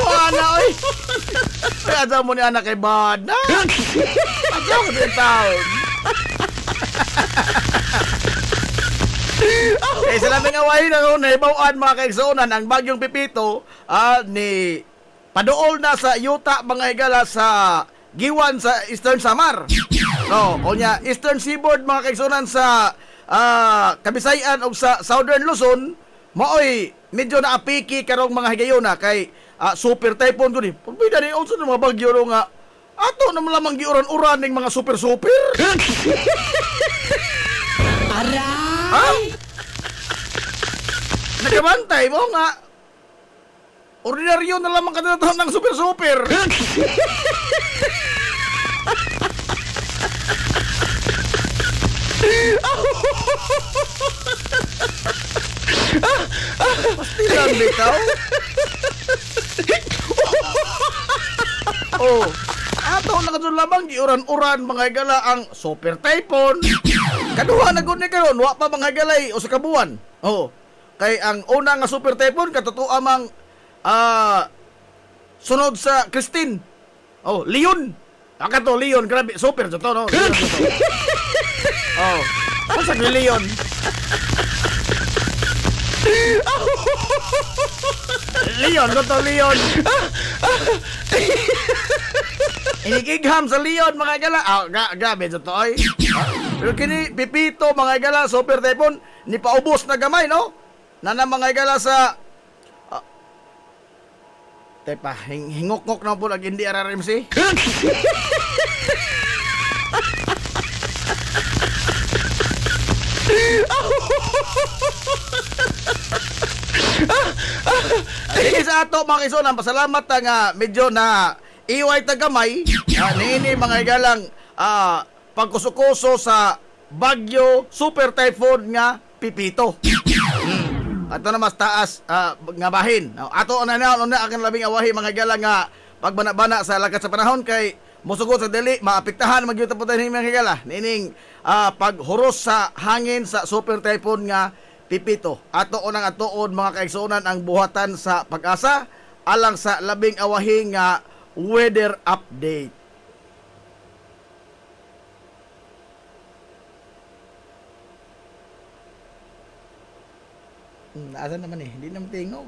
Wala oy. Kaya mo ni anak kay Bada. Adyaw ko din taon. Sa lamang awahin na naibawaan mga kaigsuonan ang bagyong Pipito ni paduol na sa yuta mga higala sa giwan sa Eastern Samar. No, onya Eastern Seaboard mga kaigsuonan sa Kabisayan o sa Southern Luzon. Maoy, medyo naapiki karong mga higayona kay super typhoon ko ni. Pagbida ni unsa ng mga bagyo ro nga ato na lamang giuran-uran ning mga super. Aray! Nagamantay mo nga. Ordinaryo na lamang katatawag ng super. Pasti lang bitaw. Ato na kadto lamang giuran-uran mga higala ang super typhoon. Kaduha na gud ni karon wa pa mga higalay o sa kabuan. Kay ang una nga super typhoon katuto amang sunod sa Christine. Leon. Akato Leon, grabe super to no. Ano sa Leon? Leon, goto Leon. Inikigham sa Leon mga gala. Grabe to oy. Pero kini Pipito mga gala super typhoon ni paubos na gamay no. Nana mga gala sa tepa hingok-ngok na po lagi hindi RRMC. Sige sa ato mga kaigsuonan, pasalamat nga medyo na iway tagamay niini mga igalang pagkusukuso sa bagyo super typhoon nga Pipito. Ato na mas taas nga bahin. Ato na aking labing awahi mga igalang nga pagbana-bana sa lakat sa panahon kay musugod sa dili maapektahan magyuta po tayo mga higala nining paghuros sa hangin sa super typhoon nga Pipito. Ato unang atuon mga kaigsuonan ang buhatan sa pag-asa alang sa labing awahi nga weather update. Asa naman hindi naman tingog.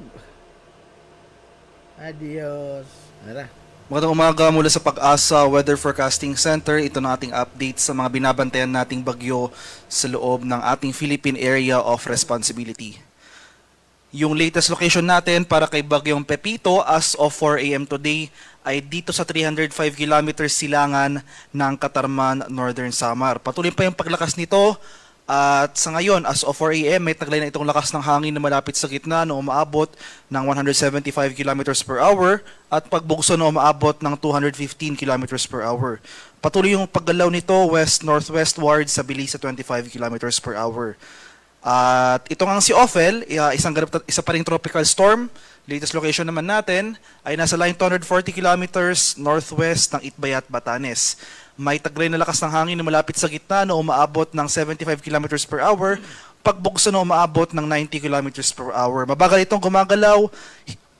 Adios. Ara. Magandang umaga mula sa Pag-asa Weather Forecasting Center. Ito na ating update sa mga binabantayan nating bagyo sa loob ng ating Philippine Area of Responsibility. Yung latest location natin para kay bagyong Pepito as of 4 a.m. today ay dito sa 305 kilometers silangan ng Katarman, Northern Samar. Patuloy pa yung paglakas nito At sa ngayon, as of 4 a.m., may taglay na itong lakas ng hangin na malapit sa gitna na umaabot ng 175 km per hour at pagbugso na umaabot ng 215 km per hour. Patuloy yung paggalaw nito west-northwestward sa bilis sa 25 km per hour. At ito nga si Ophel, isa pa ring tropical storm. Latest location naman natin ay nasa line 240 kilometers northwest ng Itbayat, Batanes. May taglay na lakas ng hangin na malapit sa gitna na umaabot ng 75 kilometers per hour, pagbugso na umaabot ng 90 kilometers per hour. Mabagal itong gumagalaw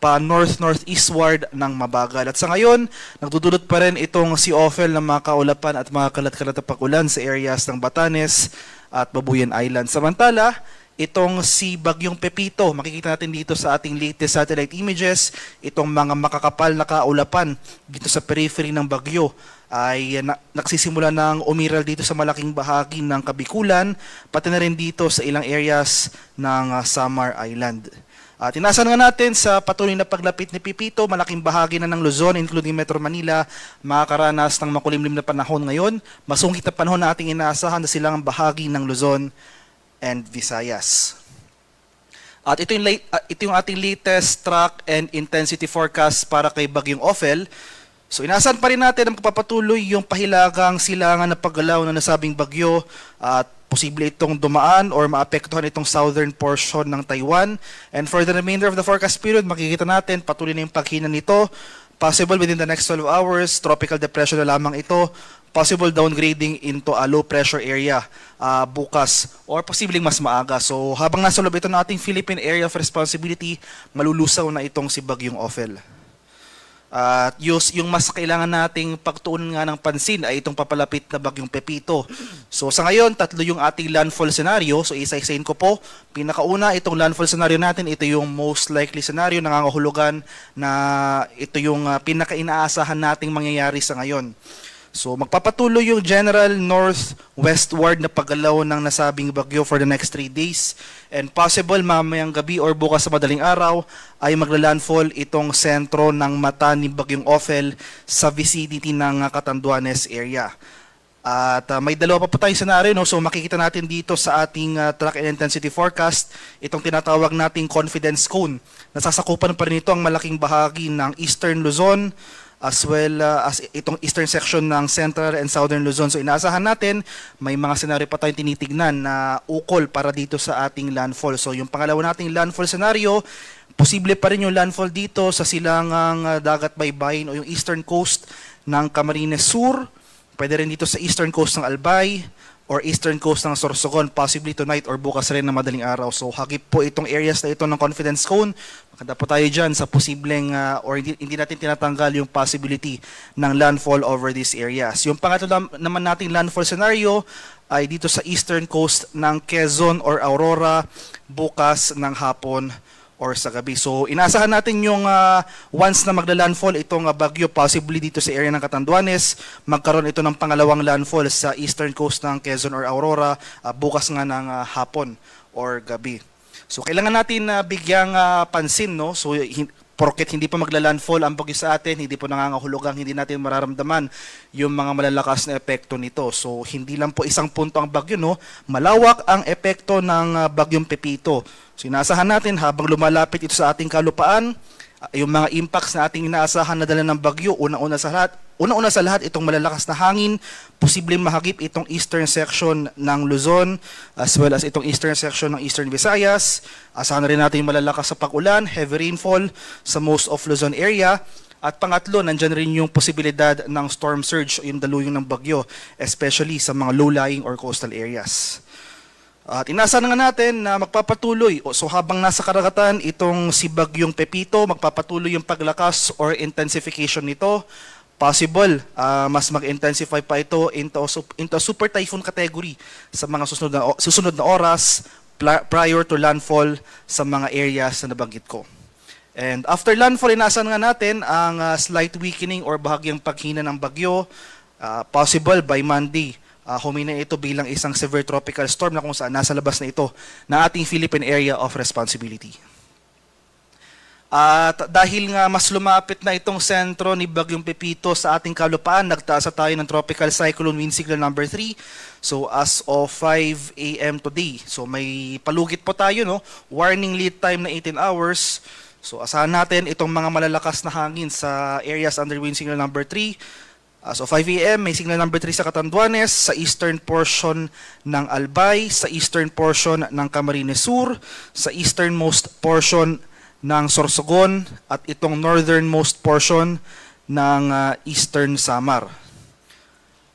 pa north-northeastward ng mabagal. At sa ngayon, nagdudulot pa rin itong si Ophel ng mga kaulapan at mga kalat-kalat na pag-ulan sa areas ng Batanes at Babuyan Island. Samantala, itong si Bagyong Pepito, makikita natin dito sa ating latest satellite images, itong mga makakapal na kaulapan dito sa periphery ng bagyo ay nagsisimula ng umiral dito sa malaking bahagi ng Kabikulan, pati na rin dito sa ilang areas ng Samar Island. At inasahan nga natin sa patuloy na paglapit ni Pepito, malaking bahagi na ng Luzon, including Metro Manila, makakaranas ng makulimlim na panahon ngayon. Masungkit na panahon na ating inaasahan na silang bahagi ng Luzon and Visayas. At ito yung ating latest track and intensity forecast para kay Bagyong Ophel. So inaasahan pa rin natin ang pagpapatuloy yung pahilagang silangan na paggalaw ng nasabing bagyo at posible itong dumaan or maapektuhan itong southern portion ng Taiwan. And for the remainder of the forecast period, makikita natin patuloy na yung paghina nito. Possible within the next 12 hours, tropical depression na lamang ito. Possible downgrading into a low pressure area bukas or posibleng mas maaga. So habang nasa loob ito ng ating Philippine Area of Responsibility, malulusaw na itong si Bagyong Ophel. At yung mas kailangan nating pagtuunan nga ng pansin ay itong papalapit na Bagyong Pepito. So sa ngayon, tatlo yung ating landfall scenario. So isa-isahin ko po. Pinakauna, itong landfall scenario natin, ito yung most likely scenario, nangangahulugan na ito yung pinaka-inaasahan nating mangyayari sa ngayon. So magpapatuloy yung general northwestward na paggalaw ng nasabing bagyo for the next 3 days. And possible mamayang gabi or bukas sa madaling araw ay maglalandfall itong sentro ng mata ni Bagyong Ophel sa vicinity ng Catanduanes area. At may dalawa pa po tayong scenario, no? So makikita natin dito sa ating track and intensity forecast itong tinatawag nating confidence cone. Nasasakupan pa rin ito ang malaking bahagi ng Eastern Luzon, as well as itong eastern section ng Central and Southern Luzon. So inaasahan natin, may mga senaryo pa tayong tinitignan na ukol para dito sa ating landfall. So yung pangalawa nating landfall scenario, posible pa rin yung landfall dito sa silangang dagat baybayin o yung eastern coast ng Camarines Sur, pwede rin dito sa eastern coast ng Albay, or eastern coast ng Sorsogon, possibly tonight or bukas rin na madaling araw. So hagip po itong areas na ito ng confidence cone. Maganda po tayo dyan sa posibleng or hindi natin tinatanggal yung possibility ng landfall over these areas. Yung pangatlo naman nating landfall scenario ay dito sa eastern coast ng Quezon or Aurora bukas ng hapon or sa gabi. So inaasahan natin yung once na magla-landfall itong bagyo, possibly dito sa area ng Catanduanes, magkaroon ito ng pangalawang landfall sa eastern coast ng Quezon or Aurora bukas nga ng hapon or gabi. So kailangan natin bigyang pansin, no? So porket hindi pa magla-landfall ang bagyo sa atin, hindi po nangangahulugang hindi natin mararamdaman yung mga malalakas na epekto nito. So hindi lang po isang punto ang bagyo, no? Malawak ang epekto ng Bagyong Pepito. So inaasahan natin habang lumalapit ito sa ating kalupaan, yung mga impacts na ating inaasahan na dala ng bagyo, una-una sa lahat itong malalakas na hangin, posibleng mahagip itong eastern section ng Luzon as well as itong eastern section ng Eastern Visayas. Asahan na rin natin yung malalakas sa pag-ulan, heavy rainfall sa most of Luzon area. At pangatlo, nandyan rin yung posibilidad ng storm surge o yung daluyong ng bagyo, especially sa mga low-lying or coastal areas. At inaasahan nga natin na magpapatuloy, so habang nasa karagatan itong si Bagyong Pepito, magpapatuloy yung paglakas or intensification nito. Possible, mas mag-intensify pa ito into a super typhoon category sa mga susunod na oras prior to landfall sa mga areas na nabanggit ko. And after landfall, inaasahan nga natin ang slight weakening or bahagyang paghina ng bagyo, possible by Monday. Humina ito bilang isang severe tropical storm na kung saan nasa labas na ito na ating Philippine Area of Responsibility. At dahil nga mas lumapit na itong sentro ni Bagyong Pepito sa ating kalupaan, nagtaas tayo ng tropical cyclone wind signal number 3. So as of 5 a.m. today. So may palugit po tayo, no? Warning lead time na 18 hours. So asahan natin itong mga malalakas na hangin sa areas under wind signal number 3. As of 5 a.m. may signal number 3 sa Catanduanes, sa eastern portion ng Albay, sa eastern portion ng Camarines Sur, sa easternmost portion ng Sorsogon at itong northernmost portion ng Eastern Samar.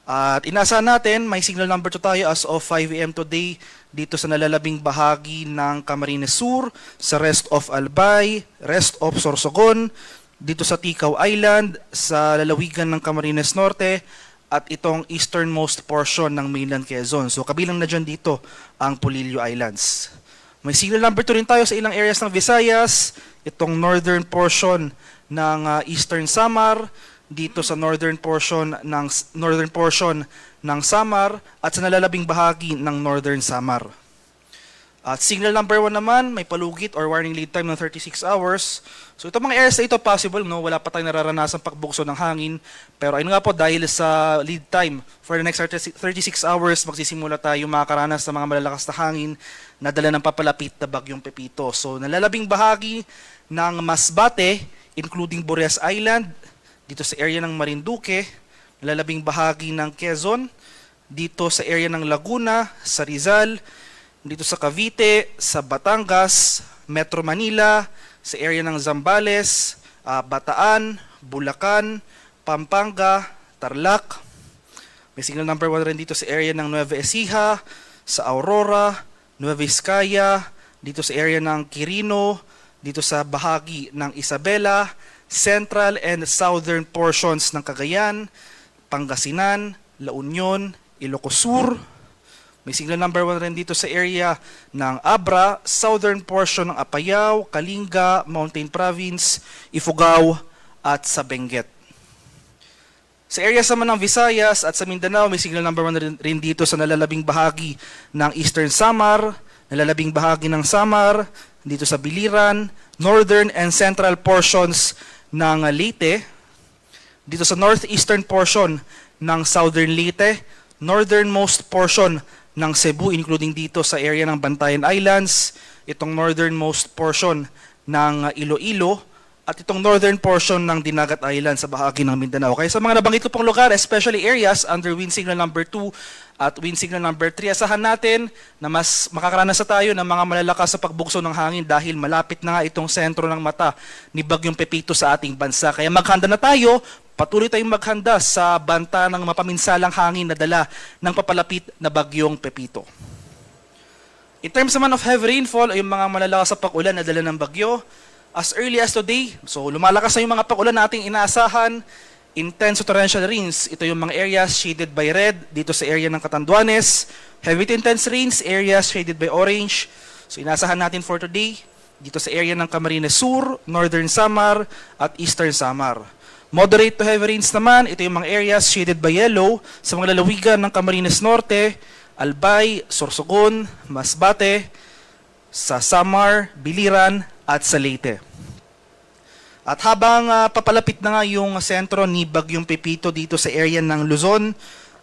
At inaasahan natin, may signal number 2 tayo as of 5 a.m. today dito sa nalalabing bahagi ng Camarines Sur, sa rest of Albay, rest of Sorsogon, dito sa Ticao Island, sa lalawigan ng Camarines Norte, at itong easternmost portion ng mainland Quezon. So kabilang na dyan dito ang Polillo Islands. May signal number 2 rin tayo sa ilang areas ng Visayas, itong northern portion ng Eastern Samar, dito sa northern portion ng Samar at sa nalalabing bahagi ng Northern Samar. At signal number 1 naman, may palugit or warning lead time ng 36 hours. So itong mga areas na ito possible, no? Wala pa tayong nararanasang pagbukso ng hangin. Pero ayun nga po, dahil sa lead time for the next 36 hours, magsisimula tayo makakaranas ng mga malalakas na hangin na dala ng papalapit na Bagyong Pepito. So nalalabing bahagi ng Masbate, including Bores Island, dito sa area ng Marinduque, nalalabing bahagi ng Quezon, dito sa area ng Laguna, sa Rizal, dito sa Cavite, sa Batangas, Metro Manila, sa area ng Zambales, Bataan, Bulacan, Pampanga, Tarlac. May signal number 1 rin dito sa area ng Nueva Ecija, sa Aurora, Nueva Vizcaya, dito sa area ng Quirino, dito sa bahagi ng Isabela, central and southern portions ng Cagayan, Pangasinan, La Union, Ilocos Sur. May signal number 1 rin dito sa area ng Abra, southern portion ng Apayao, Kalinga, Mountain Province, Ifugao, at sa Benguet. Sa areas naman ng Visayas at sa Mindanao, may signal number 1 rin dito sa nalalabing bahagi ng Eastern Samar, nalalabing bahagi ng Samar, dito sa Biliran, northern and central portions ng Leyte, dito sa northeastern portion ng southern Leyte, northernmost portion ng Cebu, including dito sa area ng Bantayan Islands, itong northernmost portion ng Iloilo, at itong northern portion ng Dinagat Island sa bahagi ng Mindanao. Kaya sa mga nabanggit ko pong lugar, especially areas under wind signal number 2 at wind signal number 3, asahan natin na mas makakaranas tayo ng mga malalakas sa pagbukso ng hangin dahil malapit na nga itong sentro ng mata ni Bagyong Pepito sa ating bansa. Kaya maghanda na tayo, patuloy tayong maghanda sa banta ng mapaminsalang hangin na dala ng papalapit na Bagyong Pepito. In terms naman of heavy rainfall, ay yung mga malalakas sa pag-ulan na dala ng bagyo, as early as today, so lumalakas na yung mga pag-ulan nating inaasahan, intense torrential rains, ito yung mga areas shaded by red, dito sa area ng Catanduanes, heavy to intense rains, areas shaded by orange, so inaasahan natin for today, dito sa area ng Camarines Sur, Northern Samar, at Eastern Samar. Moderate to heavy rains naman, ito yung mga areas shaded by yellow sa mga lalawigan ng Camarines Norte, Albay, Sorsogon, Masbate, sa Samar, Biliran, at sa Leyte. At habang papalapit na nga yung sentro ni Bagyong Pepito dito sa area ng Luzon,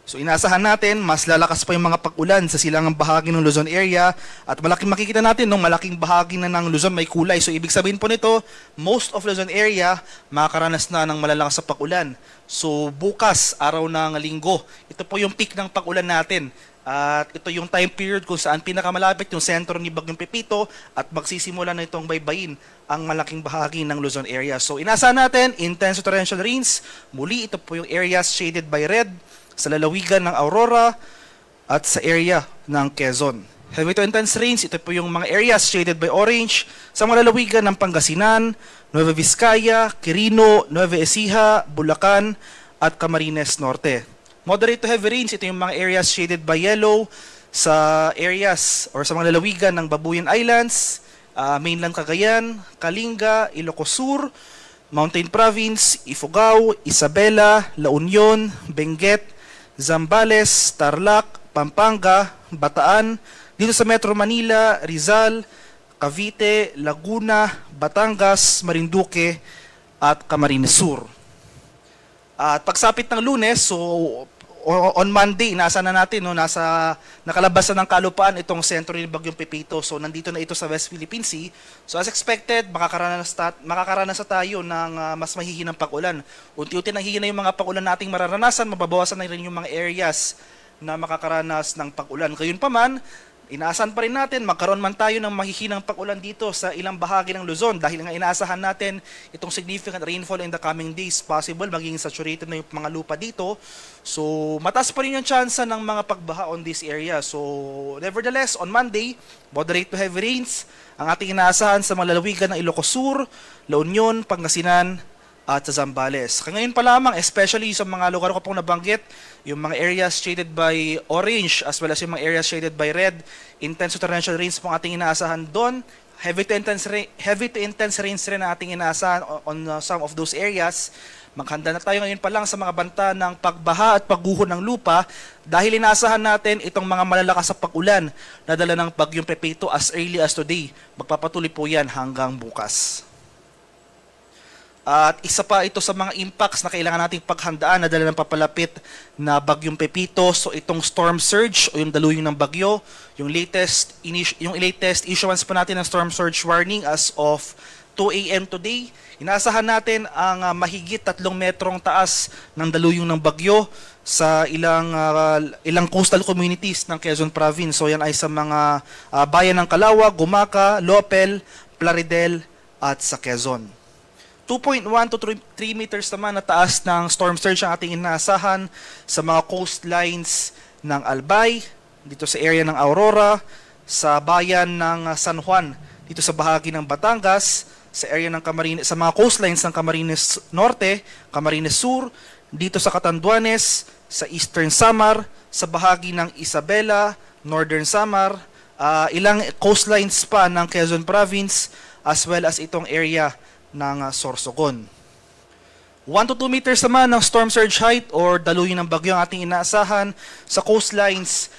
so inaasahan natin, mas lalakas pa yung mga pag-ulan sa silangang bahagi ng Luzon area at malaking makikita natin nung malaking bahagi na ng Luzon may kulay. So ibig sabihin po nito, most of Luzon area makakaranas na ng malalakas sa pag-ulan. So bukas, araw ng Linggo, ito po yung peak ng pag-ulan natin. At ito yung time period kung saan pinakamalapit yung sentro ni Bagyong Pepito at magsisimula na itong baybayin ang malaking bahagi ng Luzon area. So inaasahan natin, intense torrential rains. Muli, ito po yung areas shaded by red sa lalawigan ng Aurora at sa area ng Quezon. Heavy to intense rains, ito po yung mga areas shaded by orange sa mga lalawigan ng Pangasinan, Nueva Vizcaya, Quirino, Nueva Ecija, Bulacan, at Camarines Norte. Moderate to heavy rains, ito yung mga areas shaded by yellow sa areas or sa mga lalawigan ng Babuyan Islands, mainland Cagayan, Kalinga, Ilocos Sur, Mountain Province, Ifugao, Isabela, La Union, Benguet, Zambales, Tarlac, Pampanga, Bataan, dito sa Metro Manila, Rizal, Cavite, Laguna, Batangas, Marinduque, at Camarines Sur. At pagsapit ng Lunes, so on Monday, nasa na natin, no, nakalabas na ng kalupaan itong sentro ni Bagyong Pepito. So nandito na ito sa West Philippine Sea. So as expected, makakaranas tayo ng mas mahihinang pag-ulan. Unti-unti nang hihina yung mga pag-ulan nating mararanasan, mababawasan na rin yung mga areas na makakaranas ng pag-ulan. Gayunpaman, inaasahan pa rin natin, magkaroon man tayo ng mahihinang pag-ulan dito sa ilang bahagi ng Luzon dahil nga inaasahan natin itong significant rainfall in the coming days. Possible maging saturated na yung mga lupa dito. So, mataas pa rin yung tsansa ng mga pagbaha on this area. So, nevertheless, on Monday, moderate to heavy rains ang ating inaasahan sa mga lalawigan ng Ilocos Sur, La Union, Pangasinan, at sa Zambales. Ngayon pa lamang, especially sa mga lugar ko pong nabanggit, yung mga areas shaded by orange as well as yung mga areas shaded by red, intense to torrential rains pong ating inaasahan doon. Heavy to intense rains rin ang ating inaasahan on some of those areas. Maghanda na tayo ngayon pa lang sa mga banta ng pagbaha at pagguho ng lupa dahil inaasahan natin itong mga malalakas sa pag-ulan na dala ng Bagyong Pepito as early as today. Magpapatuloy po yan hanggang bukas. At isa pa ito sa mga impacts na kailangan nating paghandaan na dala ng papalapit na Bagyong Pepito. So itong storm surge o yung daluyong ng bagyo, yung latest issuance pa natin ng storm surge warning as of 2 a.m. today. Inaasahan natin ang mahigit 3 metrong taas ng daluyong ng bagyo sa ilang coastal communities ng Quezon Province. So yan ay sa mga bayan ng Calauag, Gumaca, Lopel, Plaridel at sa Quezon. 2.1 to 3 meters naman na taas ng storm surge ang ating inaasahan sa mga coastlines ng Albay, dito sa area ng Aurora, sa bayan ng San Juan, dito sa bahagi ng Batangas, sa area ng Camarines, sa mga coastlines ng Camarines Norte, Camarines Sur, dito sa Catanduanes, sa Eastern Samar, sa bahagi ng Isabela, Northern Samar, ilang coastlines pa ng Quezon Province, as well as itong area ng Sorsogon. 1 to 2 meters naman ng storm surge height or daluyin ng bagyo ang ating inaasahan sa coastlines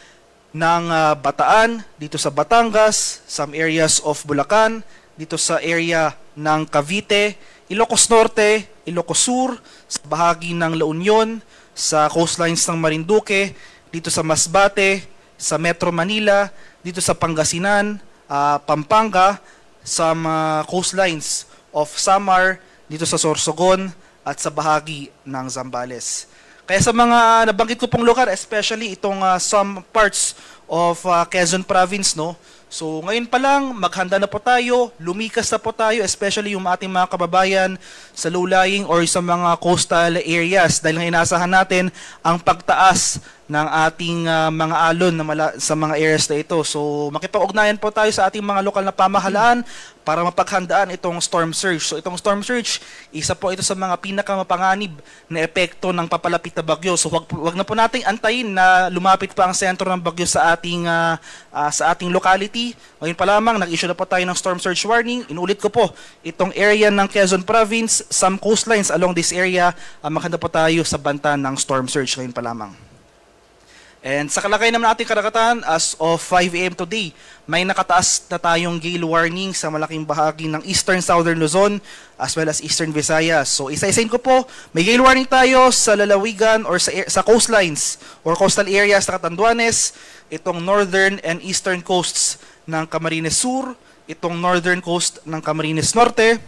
ng Bataan, dito sa Batangas, some areas of Bulacan, dito sa area ng Cavite, Ilocos Norte, Ilocos Sur, sa bahagi ng La Union, sa coastlines ng Marinduque, dito sa Masbate, sa Metro Manila, dito sa Pangasinan, Pampanga, sa coastlines of Samar, dito sa Sorsogon, at sa bahagi ng Zambales. Kaya sa mga nabanggit ko pong lugar, especially itong some parts of Quezon Province, no? So ngayon pa lang, maghanda na po tayo, lumikas na po tayo, especially yung ating mga kababayan sa low-lying or sa mga coastal areas dahil nga inaasahan natin ang pagtaas ng ating mga alon sa mga areas na ito. So makipag-ugnayan po tayo sa ating mga lokal na pamahalaan para mapaghandaan itong storm surge. So itong storm surge, isa po ito sa mga pinakamapanganib na epekto ng papalapit na bagyo. So wag na po nating antayin na lumapit pa ang sentro ng bagyo sa ating locality. Ngayon pa lamang, nag-issue na po tayo ng storm surge warning. Inulit ko po, itong area ng Quezon Province, some coastlines along this area, maghanda po tayo sa banta ng storm surge ngayon pa lamang. And sa kalagay naman ating karagatan, as of 5 a.m. today, may nakataas na tayong gale warning sa malaking bahagi ng Eastern Southern Luzon as well as Eastern Visayas. So isa-isain ko po, may gale warning tayo sa lalawigan or sa coastlines or coastal areas sa Catanduanes, itong northern and eastern coasts ng Camarines Sur, itong northern coast ng Camarines Norte,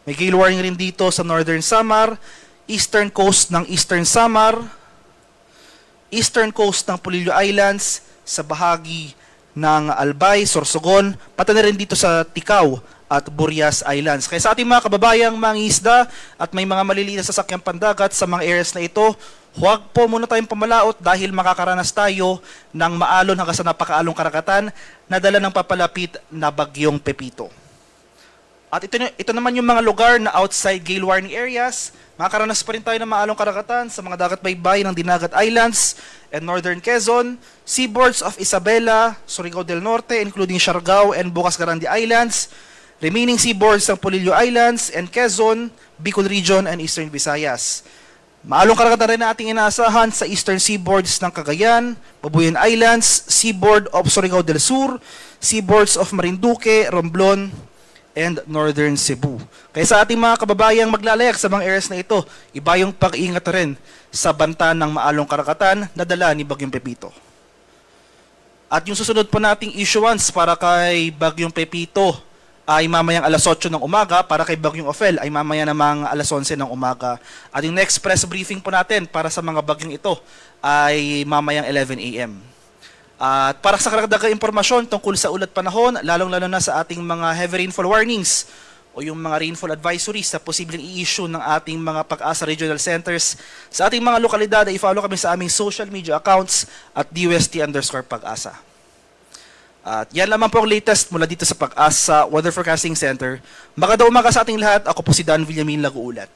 may gale warning rin dito sa Northern Samar, eastern coast ng Eastern Samar, eastern coast ng Polillo Islands, sa bahagi ng Albay, Sorsogon, pati na rin dito sa Ticao at Burias Islands. Kaya sa ating mga kababayang mangingisda at may mga maliliit na sasakyang pandagat sa mga areas na ito, huwag po muna tayong pamalaot dahil makakaranas tayo ng maalon hanggang sa napakaalong karagatan na dala ng papalapit na Bagyong Pepito. At ito naman yung mga lugar na outside gale warning areas. Makakaranas pa rin tayo ng maalong karagatan sa mga dagat baybay ng Dinagat Islands and Northern Quezon, seaboards of Isabela, Surigao del Norte, including Siargao and Bocas Grande Islands, remaining seaboards ng Polillo Islands and Quezon, Bicol Region and Eastern Visayas. Maalong karagatan rin na ating inaasahan sa eastern seaboards ng Cagayan, Babuyan Islands, seaboard of Surigao del Sur, seaboards of Marinduque, Romblon, and northern Cebu. Kaya sa ating mga kababayang maglalayag sa mga areas na ito, iba yung pag-iingat rin sa banta ng maalong karagatan na dala ni Bagyong Pepito. At yung susunod po nating issuance para kay Bagyong Pepito ay mamayang alas 8 ng umaga, para kay Bagyong Ophel ay mamaya namang alas 11 ng umaga. At yung next press briefing po natin para sa mga bagyong ito ay mamayang 11 a.m. At para sa karagdagang impormasyon tungkol sa ulat panahon, lalong-lalo na sa ating mga heavy rainfall warnings o yung mga rainfall advisories na posibleng i-issue ng ating mga Pag-asa Regional Centers sa ating mga lokalidad, ay i-follow kami sa aming social media accounts at DUST_Pag-asa. At yan lamang po ang latest mula dito sa Pag-asa Weather Forecasting Center. Magandang umaga sa ating lahat. Ako po si Dan Villamin Laguulat.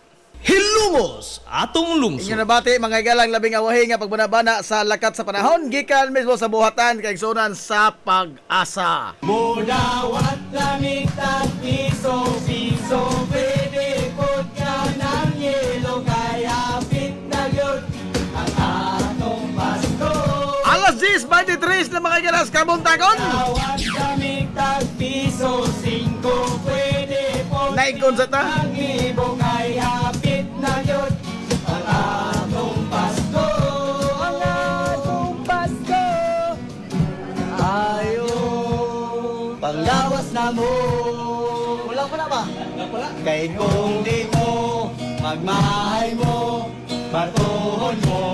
Hilumos atong lungsod. Inyo nabati mga igalang labing awahi nga pagbanabana sa lakat sa panahon gikan mismo sa buhatan kay igsunan sa Pag-asa. Mudawat lamig tag piso pwede pod ka ng yelo kaya fit na yun ang atong Pasko. Alas 10:23 na mga igalas kabuntagon. Mudawat lamig tag piso 5 pwede pod Naikon sa ta. ang ibo kaya fit na yun ang atong Pasko. Ang atong Pasko ayo panglawas na mo. Wala pa na ba? Wala. Kay kung di mo magmahay mo batuhon mo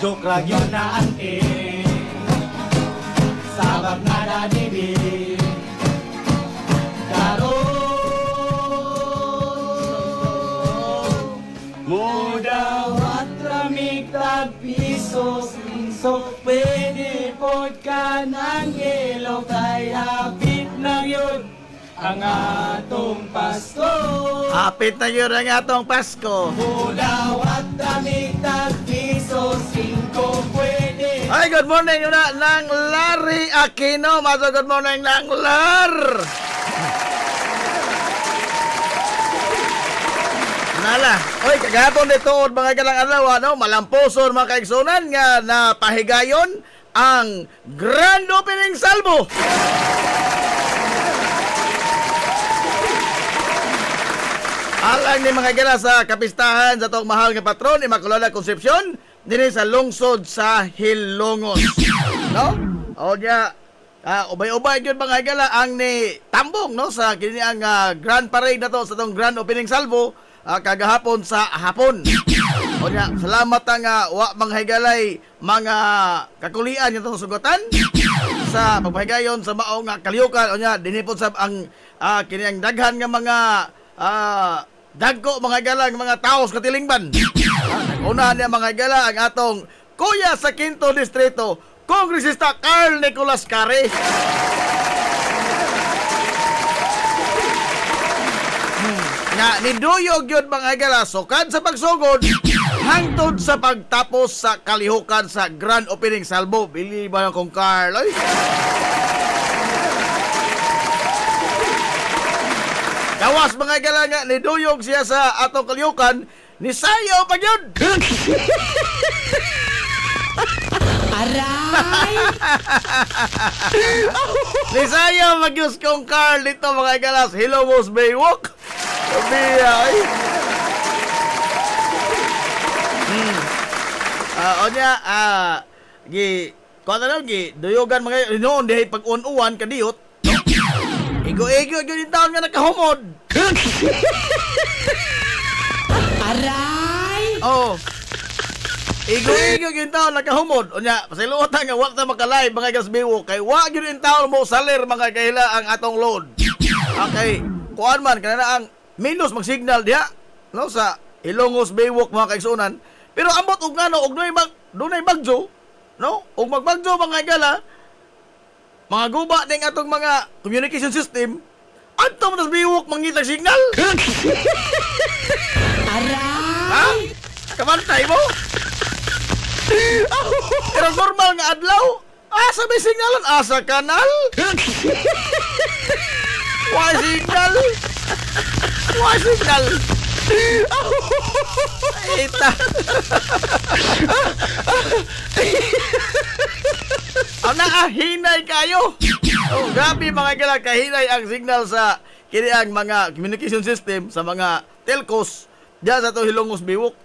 joke lang yun na ante sabag na nadibig mudawat lamig tag piso pwede pod ka ng yelo kaya hapit na yun ang atong Pasko. Hapit na yun ang atong Pasko. Mudawat lamig tag piso 5 pwede. Ay, good morning na ng Larry Aquino. Maso good morning ng Lar. Nala. Oy, kagahapon dito mga galang adlaw no, malamposon mga kaigsunan nga napahigayon ang grand opening salvo. Alang ni mga gala sa kapistahan sa tong mahal nga patron Immaculada Concepcion dinhi sa lungsod sa Hilongos. No? O niya ubay-ubay gyud mga gala ang ni tambong no sa kini ang grand parade na to sa tong grand opening salvo kagahapon sa hapon. O niya, salamat ang wa manghigalay mga kakulian yung itong sugatan sa pagpahigayon sa maong kaliyukan. O niya, dinipon sa ang kiniang daghan nga mga dagko mga galang mga taos katilingban. Nag-una niya mga gala ang atong kuya sa Quinto Distrito, Kongresista Carl Nicolas Care. Nga niduyog yun mga gala sukad sa pagsugod hangtod sa pagtapos sa kalihukan sa grand opening salvo. Bili ba yung kong Carl? Ay? Gawas mga gala nga niduyog siya sa atong kalihukan ni sayaw pa yun. Aray! Ni sayaw magyus kong Carl dito mga galas Hilongos Baywalk. Sabi ay. Onya gi kuan na gi duyogan mga noon dihay pag-uwan kadiyot. Igo-igo gyud taon nga nakahumod. Aray! Oh. Igo-igo gyud taon nakahumod. Onya pasiluotan nga wa ta makalay mga gas Baywalk kay wa gyud in taon mo salir mga kahila ang atong load. Okay, kuan man kanana ang minus mag-signal diha no sa Hilongos Baywalk mga kaigsunan. Pero ambot og ngano og dunay bagyo no? Og magbagyo mga gala mga guba ning atong mga communication system adto man sa Baywalk mangitag signal. Aray! Ha? Kamantay mo? Pero normal nga adlaw asa may signalan asa kanal? Why signal? Why signal? Ita. Hinay kayo. Oh, grabe mga kailan, kahinay ang signal sa kini ang mga communication system sa mga telcos diyan sa to Hilongos Biwok.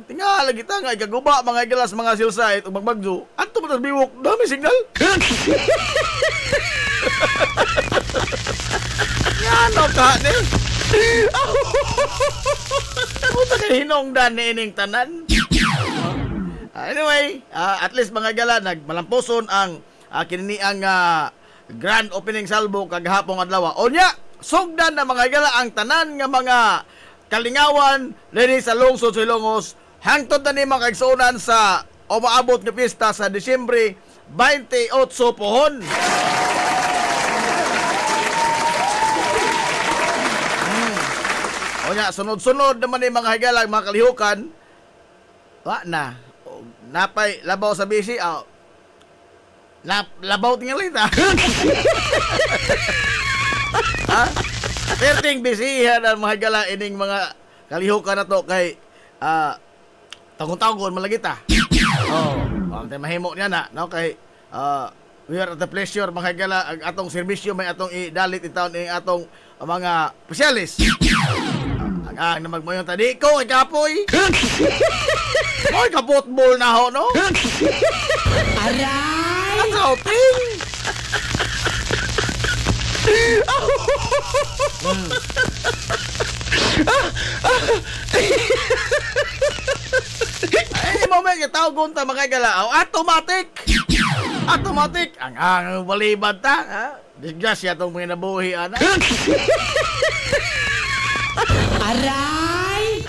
Tingala kita nga ikaguba mga gilas mga silsait ug magbagyo. Adto man sa Biwok, dami signal. Yano ka ni? Puta kay hinungdan ni ining tanan. Anyway, at least mga gala nagmalamposon ang kinini ang grand opening salvo kagahapon adlaw. Onya, sugdan na mga gala ang tanan nga mga kalingawan dinhi sa lungsod sa Ilongos hangtod na ni mga kaigsuonan sa umaabot nga piyesta sa Disyembre 28 pohon. Onya, sunod-sunod naman ni mga higala mga kalihukan. Wa na. Napay labaw sa bisi. Labaw tingalit ha. Ha? Perting bisihan ang mga higala ining mga kalihukan na to kay tagon-tagon malagita. Antay mahimo niya na no kay we are at the pleasure mga higala ang atong serbisyo may atong idalit itaon ing atong mga specialist. Ang na magmayon tadi ko kay kapoy. Oy kapotbol na ho no. Aray. Asauting. Ay moment nga tao gunta mga galao automatic ang balibad ta ha disgrasya tong mga nabuhi ana. Aray.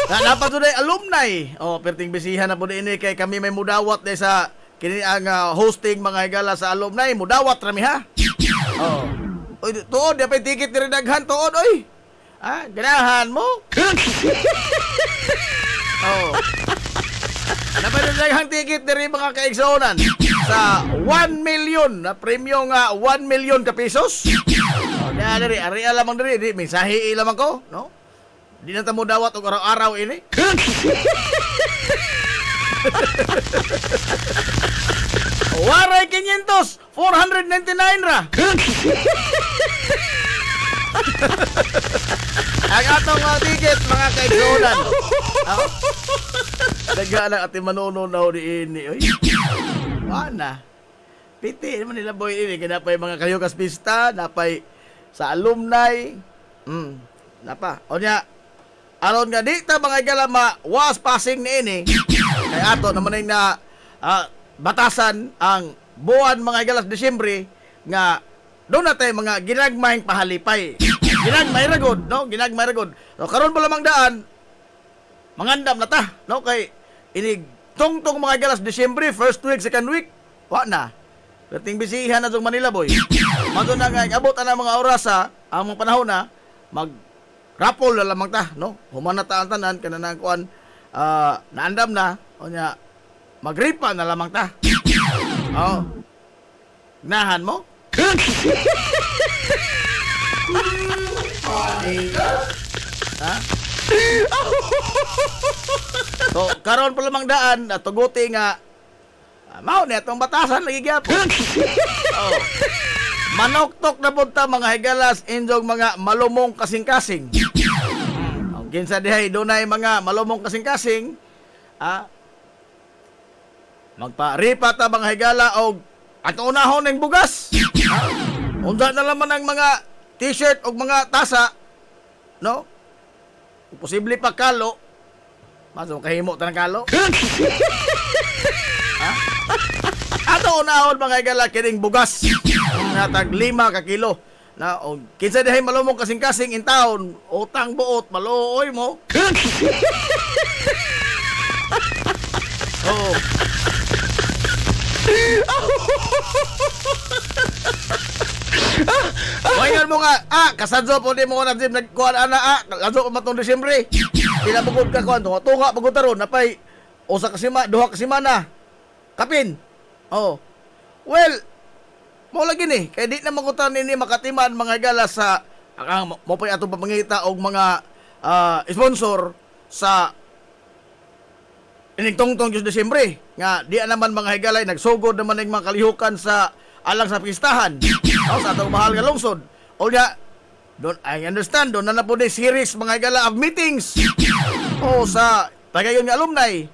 Dapat to day alumni. Perting bisihan na po ini kay kami may mudawat day sa kini ang hosting mga higala sa alumni mudawat rami ha. Oy tuod dapat ticket diri daghan tuod oy. Ganahan mo. Dapat daghan ticket diri mga kaigsuonan sa 1 million na premyo nga 1 million ka pesos. Dali ari lamang diri di mensahe lamang ko no. Di na ta mo dawat og araw-araw ini. Waray 500, 499 ra. Ang atong ticket mga kaigsuonan. Daga na ati manuno na di ini oy. Wana. Piti naman nila boy ini kinapay mga kayukas pista, napay sa alumni. Napa. Onya aron nga di ta mga igala was passing ni ini. Kay ato naman na batasan ang buwan mga igalas Disyembre nga doon natay mga ginagmayng pahalipay. Ginagmay ragod, no? Ginagmay ragod. So karon pa lamang daan mangandam na ta, no? Kay ini tungtong mga igalas Disyembre, first week, second week, wa na. Perting bisihan na sa Manila boy. Mato na nga abot ana mga oras ang mga panahon na rapol na lamang ta, no? Humana ta ang tanan kanang kuan naandam na onya magripa na lamang ta. Nahan mo? Ha? So, karon pa lamang daan tuguti nga mao ni atong batasan lagi gyapon. Manoktok na punta mga higalas injog mga malumong kasing-kasing. Ang kinsa dihay dunay mga malumong kasing-kasing, magpa-ripa ta mga higala og atong unahon ning bugas. Unsa na laman ang mga t-shirt og mga tasa, no? Posible pa kalo. Maso kahimo ta ng kalo. Ato unahon mga higala kining bugas. Natag 5 ka kilo. Na og kinsa dihay malumong kasing-kasing in town, utang buot maluoy mo. Wayan mo nga, kasadyo po di mo na dim nagkuhan ana, kasadyo po matong Disyembre. Pinabugod ka kuhan, tunga pagod taron, napay, usa ka sima, 2 ka simana. Kapin. Well, mo lagi ni, kaya di na magutan ini makatiman mga gala sa ang mo pa atong papangita og mga sponsor sa ining tungtong Diyos Desyembre nga di naman mga higalay nagsugod naman ng mga kalihukan sa alang sa pistahan sa atong mahal nga lungsod. O ya, I understand doon na po ni series mga higala of meetings o sa pagayon nga alumni.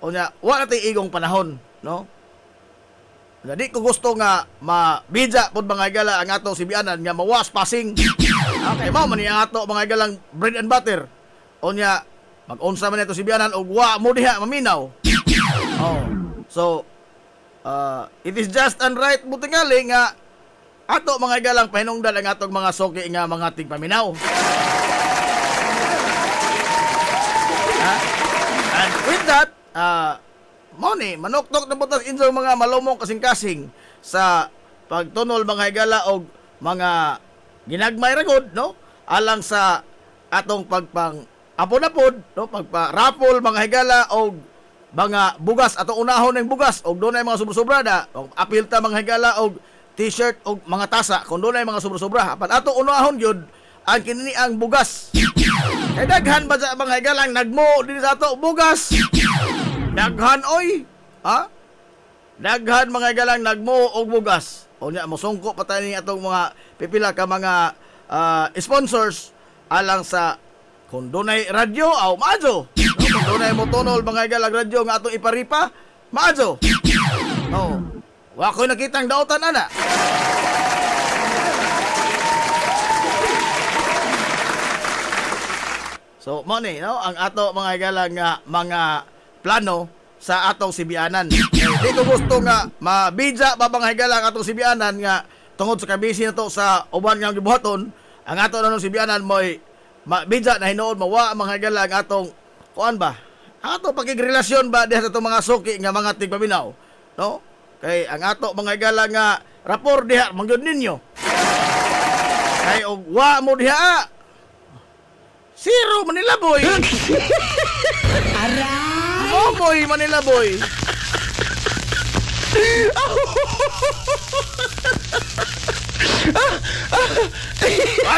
O nya wala tay igong panahon, no? Jadi ko gusto nga mabidya pod mga higala ang ato sibianan nga mawas passing. Okay, mao man ang ato mga higalang bread and butter. O nya mag-unsa man ito sibianan og wa mo diha maminaw. Oh. So it is just and right butingali nga ato mga higalang pahinungdan ang atong mga soki nga mga tigpaminaw. And with that, money, manoktok na butas inyong mga malumong kasing-kasing sa pagtunol mga higala og mga ginagmay ragod, no? Alang sa atong pagpang apod-apod, no? Pagpa-rapol mga higala og mga bugas atong unahon ng bugas og dunay mga sobra-sobrada, og apil ta mga higala og t-shirt og mga tasa kung dunay mga sobra-sobra. Apan atong unahon gyud ang kinini ang bugas. Kay daghan ba sa mga higalang nagmo din sa ato bugas? Daghan oy. Ha? Daghan mga higalang nagmo og bugas. O nya mosungko pa tayo ni atong mga pipila ka mga sponsors alang sa kung dunay radyo aw maadyo. No? Kung dunay motonol mga higalang radyo nga atong iparipa, maadyo. No. Wa ko'y nakitang dautan ana. So, mo ni, no? Ang ato mga higalang mga plano sa atong sibianan. Di ko gusto nga mabidya ba mga higalang atong sibianan nga tungod sa kabisi na to sa uban nga gibuhaton, ang ato nanong sibianan mo'y mabidya na hinuod mawa mga higalang atong kuan ba? Ang ato pakigrelasyon ba diha sa itong mga suki nga mga tigpaminaw, no? Kay ang ato mga higalang nga rapor diha mangyud ninyo. Kay og wa mo diha Zero Manila boy. Aray! Momoy Manila boy.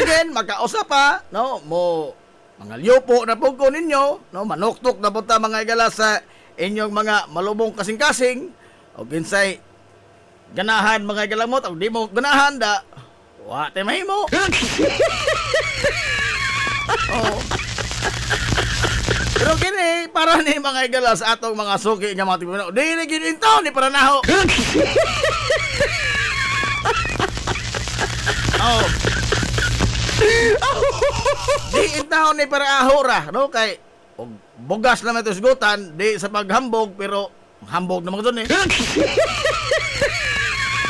Again, magkausap pa, no? Mo mga liupo na pugko ninyo, no? Manuktok na punta mga higala sa inyong mga malubong kasing-kasing. O ginsay ganahan mga higala mo, o di mo ganahan da. Wa te mahimo. Oh. Pero kini para ni mga higala sa atong mga suki nga mga tibuno. Dili gid intaw ni para naho. Oh. Di intaw ni para ahora, no? Kay og bugas naman ito sigutan, di sa paghambog pero hambog naman doon eh.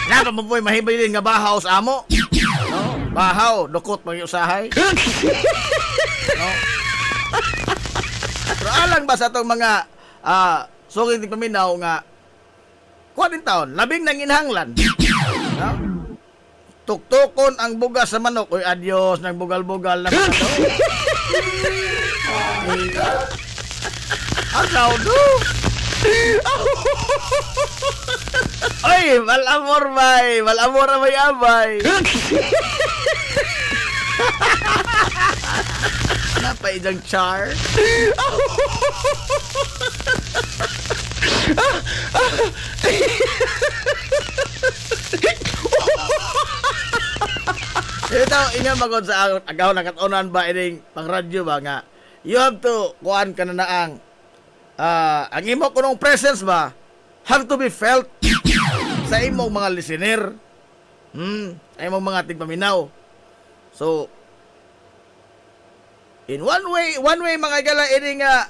Napa mo po'y mahibilin nga bahaw sa amo. No? Bahaw, dukot mag-usahay. No? Pero alang ba sa itong mga suging tigpaminaw nga kuha din taon, labing nanginhanglan. No? Tuktukon ang bugas sa manok. Uy, adios, nagbugal-bugal na mga to. Agaw do. Oy, malamor bay. Malamor na may abay. Napa ijang char? Ito, inyo magod sa agaw na katunan ba ining pang radyo ba nga you have to kuan ka na ang ang imo kunong presence ba have to be felt sa imong mga listener. Sa imong mga tigpaminaw. So, in one way mga gala ini nga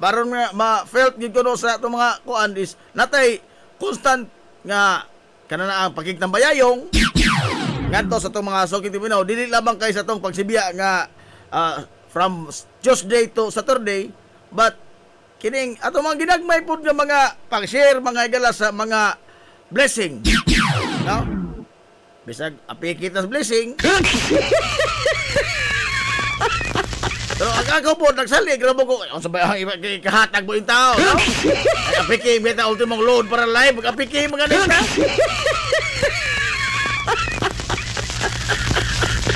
baron nga ma-felt gid kuno sa itong mga kuan is natay constant nga kanana ang pagkigtambayayong ngadto sa itong mga suki tigpaminaw dili lamang kay sa itong pagsibiya nga from Tuesday to Saturday, but kining ato mga ginagmay pud nga mga pag-share mga higala sa mga blessing. No? Bisag apikitas blessing. Pero ako po nagsalig ramo ko on sa bayang kahatag mo yung tao, no? Ay apikim kita ultimong load para live, apikim mga nita.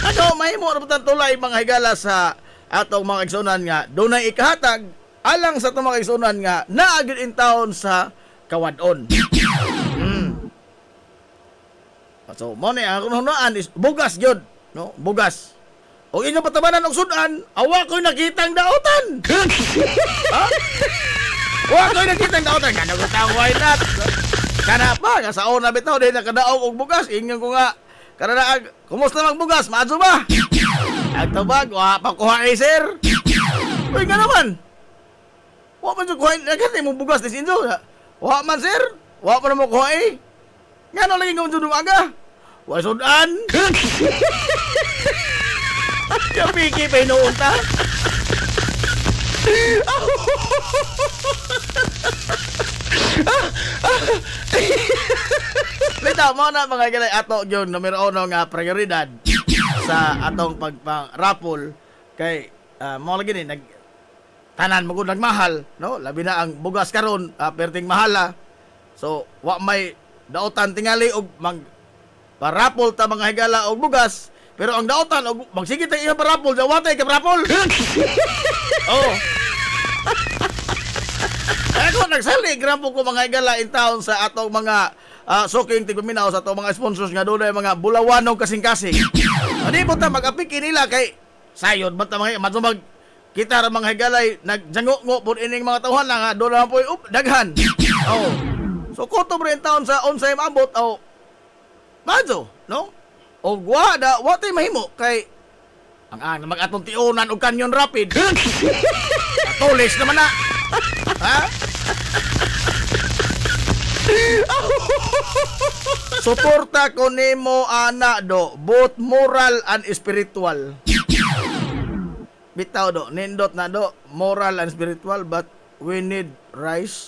Ano mahimo na putang tulay mga higala sa atong mga igsunan nga dunay ikahatag alang sa itong mga igsunan nga naagid in town sa kawadon. So, mo ni ang hunaan is bugas gyud, no? Bugas. O inyo patabanan og sudan, awa ko'y nakitang daotan. Ha? Awa ko'y nakitang daotan, kana ko tawag why not? Kana pa nga sa una bitaw din nakadaog og bugas, ingon ko nga kana na kumusta mang bugas, maadso ba? Ang tabag, wa pa kuha ni sir. Uy nga naman. Wa man jud kuha, nagkati mo bugas ni sinjo. Wa man sir, wa pa na mo kuha eh. Nga na lagi nga jud umaga. Wa sudan. Kapiki pa inoon ta. Bitaw mo na mga galay ato yun numero 1 nga prioridad sa atong pagpang-raffle kay mo lagi ni nag tanan mo gud nagmahal, no? Labi na ang bugas karon perting mahala. So wa may daotan tingali og mag parapol ta mga higala og bugas, pero ang daotan og magsigit ang iyang parapol sa watay ka parapol. Oh. Ako nagsali grampo ko mga higala in town sa atong mga suking tigpaminaw sa atong mga sponsors nga doon mga bulawanog kasing-kasing. Ani po ta mag-apiki nila kay sayod ba ta mga matumag kita ra mga higalay nagjango-ngo pud ining mga tawhan nga doon na po daghan. Oh. So kutob rin taon sa onsay maabot o madyo, no? O wa tay mahimo kay ang mag-atong tiunan og kanyon rapid. Tulis naman na. Ha? Suporta ko nimo ana do, both moral and spiritual. Bitaw do, nindot na do, moral and spiritual, but we need rice.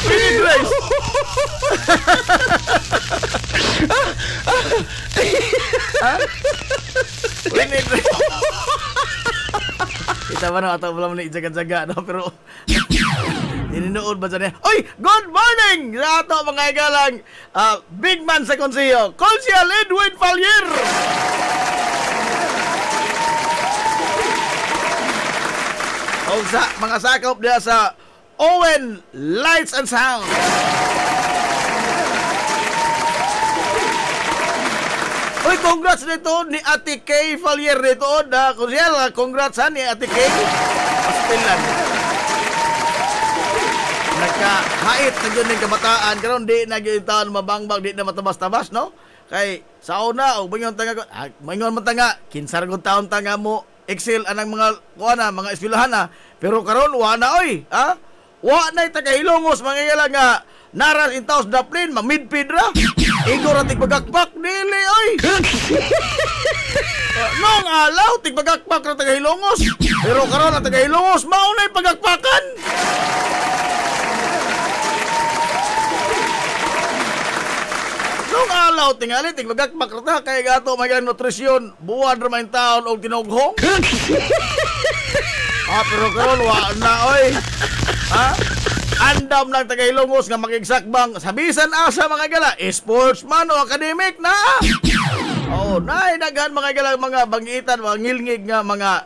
We need rice. We need rice. Kita ba na ato belum ni jaga-jaga no, pero Nininuod ba dyan? Oy! Good morning! Sa ato mga igalang big man sa konseyo, Konsyal Edwin Fallier! O sa mga sakop niya sa Owen Lights and Sound. Uy, congrats nito ni Ate Kay Fallier nito. Konsyal, congrats ni Ate Kay. Pastilan. Nagkahait na yun ng kabataan. Karoon di na yun taon mabangbang, di na matabas-tabas, no? Kay sa una, o bangon tanga ko, bangon man tanga, kinsaragod taon tanga mo, excel anang mga kuana, mga eskwelahan na. Pero karon wa na oy, ha? Wa na tagahilongos mga ilang nga naras in taos daplin, mamidpid ra. Igo ra tigpagakpak dili oy. Nong alaw tigpagakpak ra tagahilongos. Pero karon na tagahilongos mao na pagakpakan. Nung alaw tingali tigpagakpak ra kay gato may nutrisyon, buwan ra man taon og tinughong. Pero karon wa na oy. Ha? Andam lang tagahilongos nga makigsakbang sabisan asa mga gala, sportsman o academic na. Oh, nay daghan mga gala mga bangitan, mga ngilngig nga mga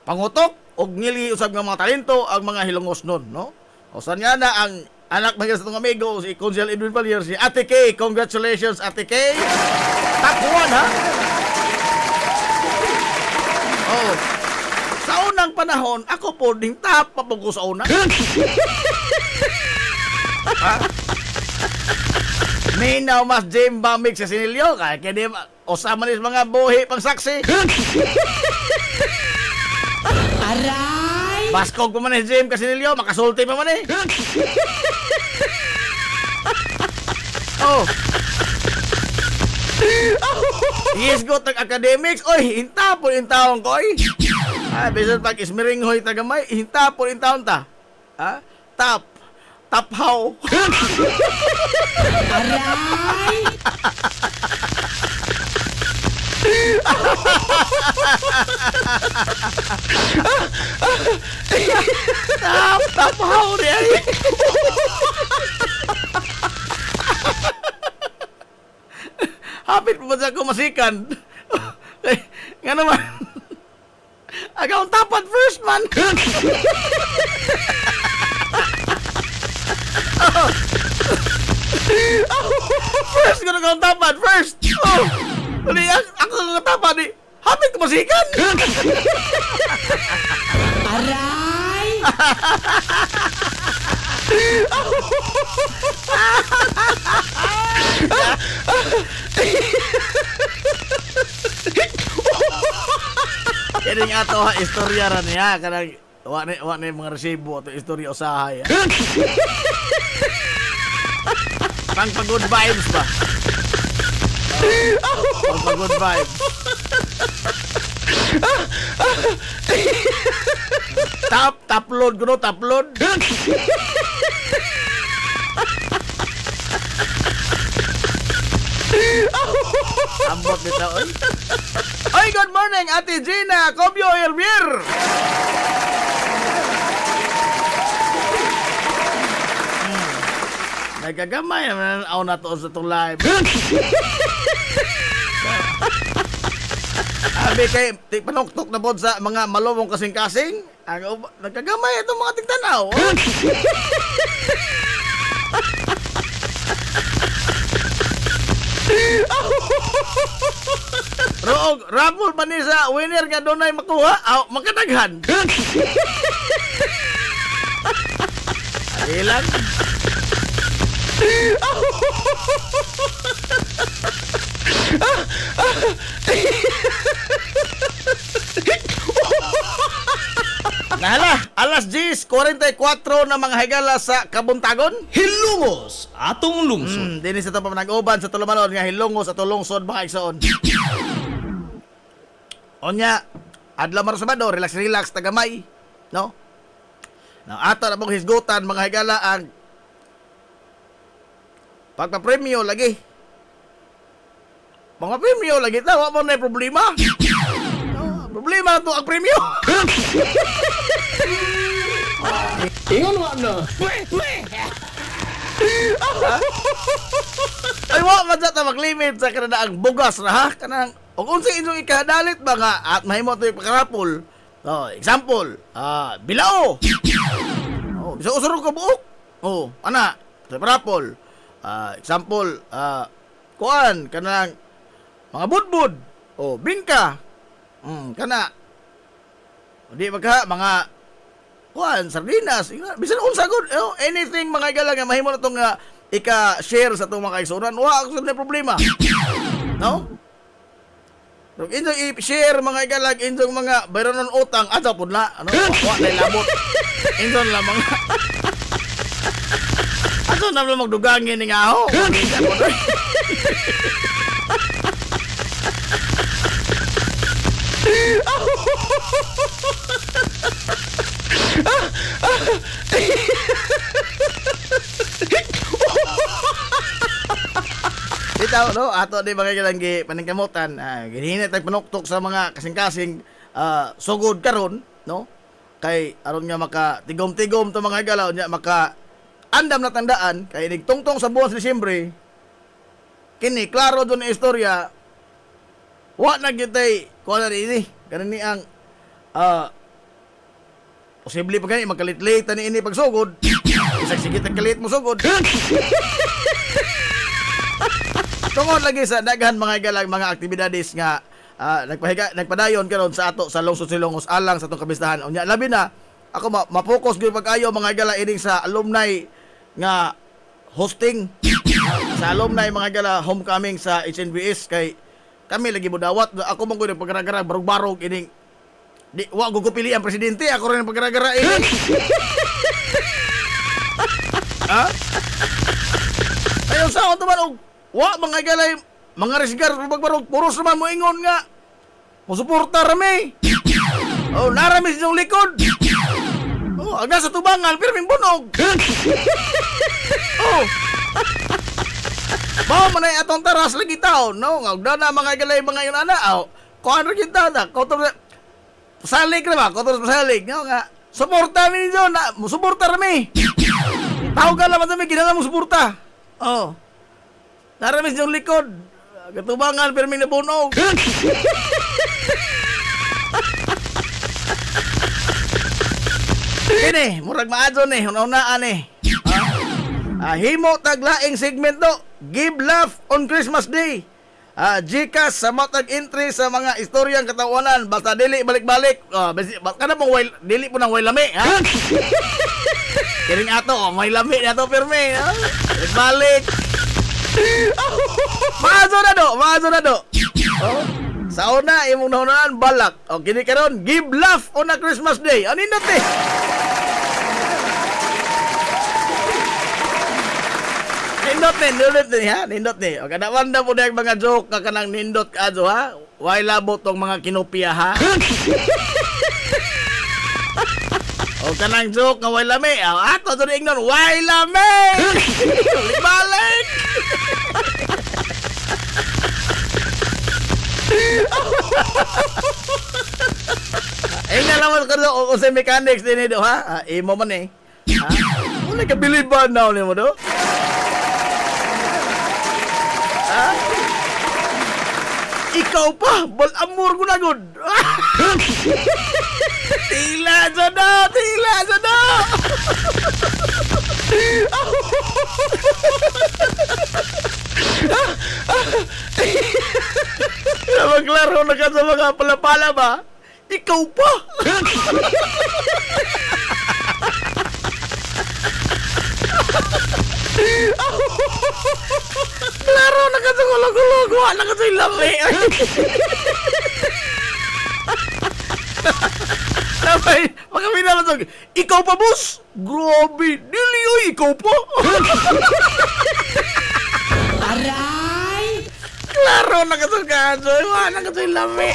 pangutok og ngili usab nga mga talento ang mga hilongos nun, no? O sanya na ang anak mga sa itong amigo, si Konsyal Edwin Fallier, si Ate Kay. Congratulations, Ate Kay. Top 1, ha? Oh. Sa unang panahon, ako po ding top pa po ko sa una. Ha? May now mas Jemba mix sa sinilyo. Kaya di osama nis mga buhi pang saksi. Aray! Baskog ko man ni Jem kasi sinilyo, makasulti pa man eh. Oh. Yes, go tag academics. Oy, hintapon in taon ko oy. Bisan pag ismiring hoy tagamay, hintapon in taon ta. Ha? Tap how. Aray. Tap how rin. hapit po ba sa ako masikan? Nga naman. Agaw tapat first man. First ko na tapat first. Dali ako nga tapat di. Hapit ko masikan. Aray! Kini nga ato ha istorya ra niya kanang wa ni mga resibo ato istorya usahay. Pang good vibes ba? Pang good vibes. Tapload ko no, tapload. Ambot bitaw oy. Oy, good morning Ate Gina, Kobyo Elvir. Nagagamay naman ako na to sa itong live. Abi kay panuktok na po sa mga malumong kasing-kasing. Nagkagamay itong mga tigtanaw. Roog, raffle pa ni sa winner nga doon ay makuha. Makadaghan. Adilan. Nahala, alas 10:44 na mga higala sa Kabuntagon. Hilungos atong lungsod. Dinis ito pa nag-uban sa tulumanon nga hilungos at lungsod mga igsoon. Onya, adlaw maro Sabado, relax tagamay, no? Nang ato na mong hisgutan mga higala ang pagpapremyo lagi. Mga premyo lagi tawa mo na problema. Problema to ang premyo. Ingon wa na. Ay wa man sa maglimit sa kanang ang bugas ra ha kanang og unsa inyong ikadalit ba nga at mahimo to pagkarapol. Example, bilao. Bisa usuro ka buok. Ana, sa parapol. Example, kuan kanang mga budbud. Bingka. Kana. Di ba mga kuan sardinas, bisan unsa gud, anything mga igala nga mahimo na tong ika-share sa itong mga kaigsunan, wa ako sa problema. No? So, inyong i-share mga igalag, inyong mga bayronon utang, ato po na, ano? Wa na labot. Inyong lang mga... Ato na lang magdugangin ni nga ako. Ito, no? Ato di mga kalanggi paningkamutan. Ginhinit ay panuktok sa mga kasing-kasing sugod karon, no? Kay aron nga maka tigom-tigom to mga galaw nya maka andam na tandaan kay nigtungtong sa buwan sa Disyembre. Kini klaro don istorya. Wa na gyutay kuan ini. Kanini ang posible pa gani magkalit-lit ni ini pagsugod. Isang sigit ang kalit mo sugod. Tungod lagi sa daghan mga galang mga aktibidades nga nagpadayon karon sa ato sa lungsod Silongos alang sa atong kabistahan. Unya labi na ako ma-focus gyud pag-ayo mga gala ining sa alumni nga hosting sa alumni mga gala homecoming sa HNVS kay kami lagi budawat ako man gyud paggaragara barog-barog ining di wa ko pili ang presidente ako rin paggaragara ini. Ayo sa to man wa mga galay mga resgar pagbarog puros naman mo ingon nga musuporta rami. Narami sa likod. Aga sa tubangan pero ming bunog. Bao man ay atong taras lagi taon, no? Nga na mga galay mga yun ana. Kuan ra kita na, kotor pasalig ra ba? Kotor pasalig, no nga. Suporta mi ninyo na, musuporta rami. Tawag ka lang sa mi kinala mo suporta. Naramis yung likod. Katubangan pero may nabunog. Kini, murag maadyo ni, una-unaan ni. Himo taglaing segmento, Give Laugh on Christmas Day. Gcash sa matag entry sa mga istoryang katawanan, basta dili balik-balik. Kana mong dili po ng way lami, ha? Kiring ato, may lami na to pirme, ha? Balik. Maazo na do. Sa una, imong naunaan, balak. O, kini karon, Give Laugh on a Christmas Day. Ano yun natin? Nindot ni ha? Nindot ni. O, kadawan na po na yung mga joke na kanang nindot ka adyo, ha? Why labo tong mga kinopia, ha? O, kanang joke nga why lami. Ato, doon ignon, why lami? Balik! Nga naman ka doon, kung sa mechanics din ito, ha? Imo man eh. Ha? Wala ka biliban na ulit mo doon? Ha? Ikaw pa, balamor ko na good. Tila sana. Maglaro na ka sa mga palapala ba? Ikaw pa! Klaro na ka sa kulog-kulog. Wala ka sa ilami. Sabay, magkami na lang. Ikaw pa, boss? Grabe. Dili, ikaw pa. Aray! Klaro na ka sa kaso. Wala ka sa ilami.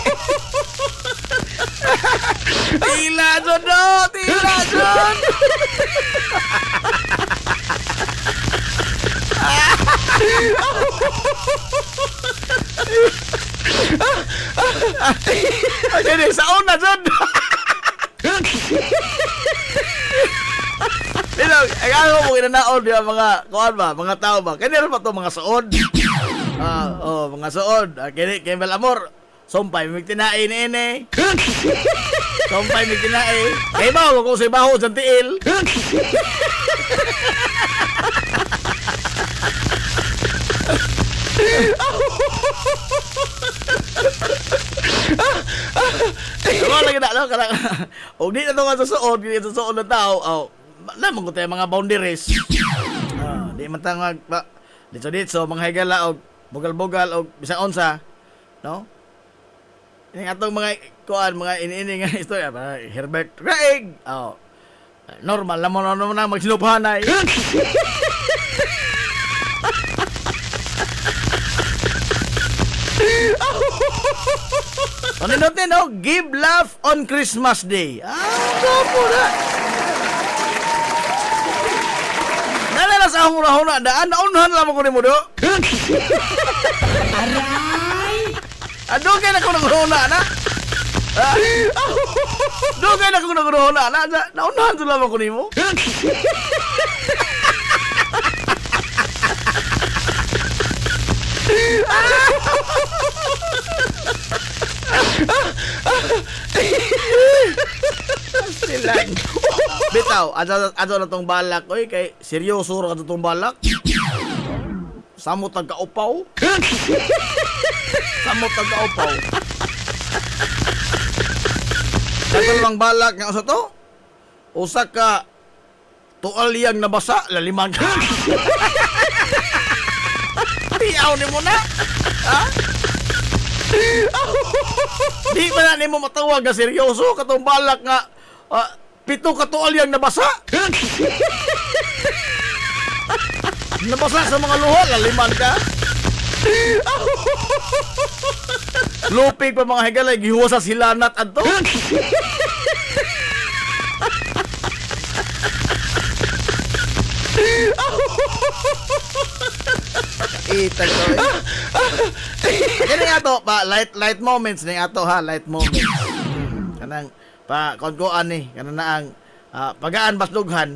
Tila dyan. Jadi saon na dyan. Dito, ako mo kinanaon di mga kuan ba, mga tao ba? Kanina pa to mga suod. Mga suod. Kaya Belamor, sumpay mig tinain ini. Sumpay mig tinain. Kay ba ko si baho sa tiil. Ano lagi na kana. Og di na to nga susuod, di na susuod na tao. Lamang ko tayo mga boundaries. Di man tangag pa. Dito mga higala og bugal-bugal og bisang onsa, no? Ini atong mga kuan, mga ini nga istorya, Herbert Craig. Normal naman na magsinuphanay. Ano natin, no? Give Laugh on Christmas Day. Gapo na. Nalalas akong huna-huna. Naunahan lang ako ni mo, do. Aray! Dugay na ko nag-huna na. Dugay na ko nag-huna na. Naunahan lang ako ni mo. Silang. Bitaw, ato na tong balak. Oy, kay seryoso ra ka tong balak. Samot tagkaupaw. Dagan lang balak nga usa to. Usa ka tualyang nabasa, laliman ka. Tiyaw ni mo na. Ha? Di ba na ni mo matawag na seryoso katong balak nga 7 katualyang nabasa? Nabasa sa mga luho, laliman ka? Lupig pa mga higalay, gihuwa sa silanat adto. Itag to Kani ato pa light moments ni ato ha, light moments. Kanang pa kon-koan ni kanang naang pagaan basdughan.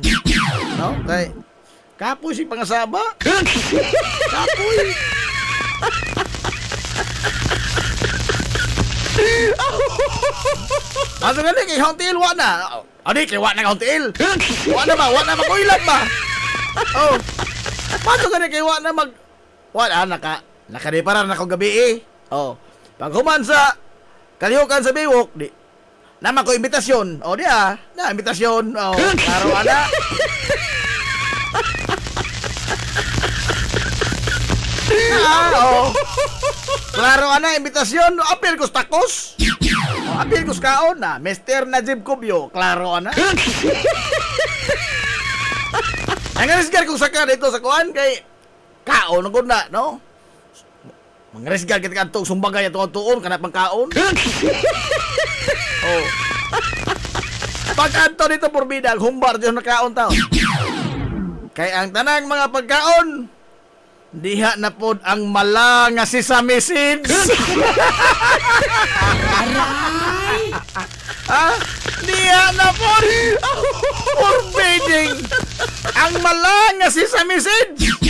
No? Kay kapoy si pangasaba. Kapoy. Maso gani kay Hauntil wa na. Adi kay wa na Hauntil. Wa na ba kuilan ba? Oh. Maso gani kay wa na mag nakadiparan na ko gabi eh. Oh. Pag human sa kalihukan sa Biwok, di naman ko imbitasyon. O na imbitasyon. O, klaro ana. O. Klaro ana, imbitasyon. Apil ko takos. O, apil ko kaon na. Mr. Najib Cubio. Klaro ana. Ang arisgar kong saka dito sa kuhan kay kaon ang na, no? Mangresgal kita kantong sumbagay atong tuon kana pang kaon. Oh. Pag anto dito porbida humbar diyon na kaon taon. Kay ang tanang mga pagkaon diha na pod ang mala nga sesame seeds. Aray! Diha na pod forbidding ang mala nga sesame seeds.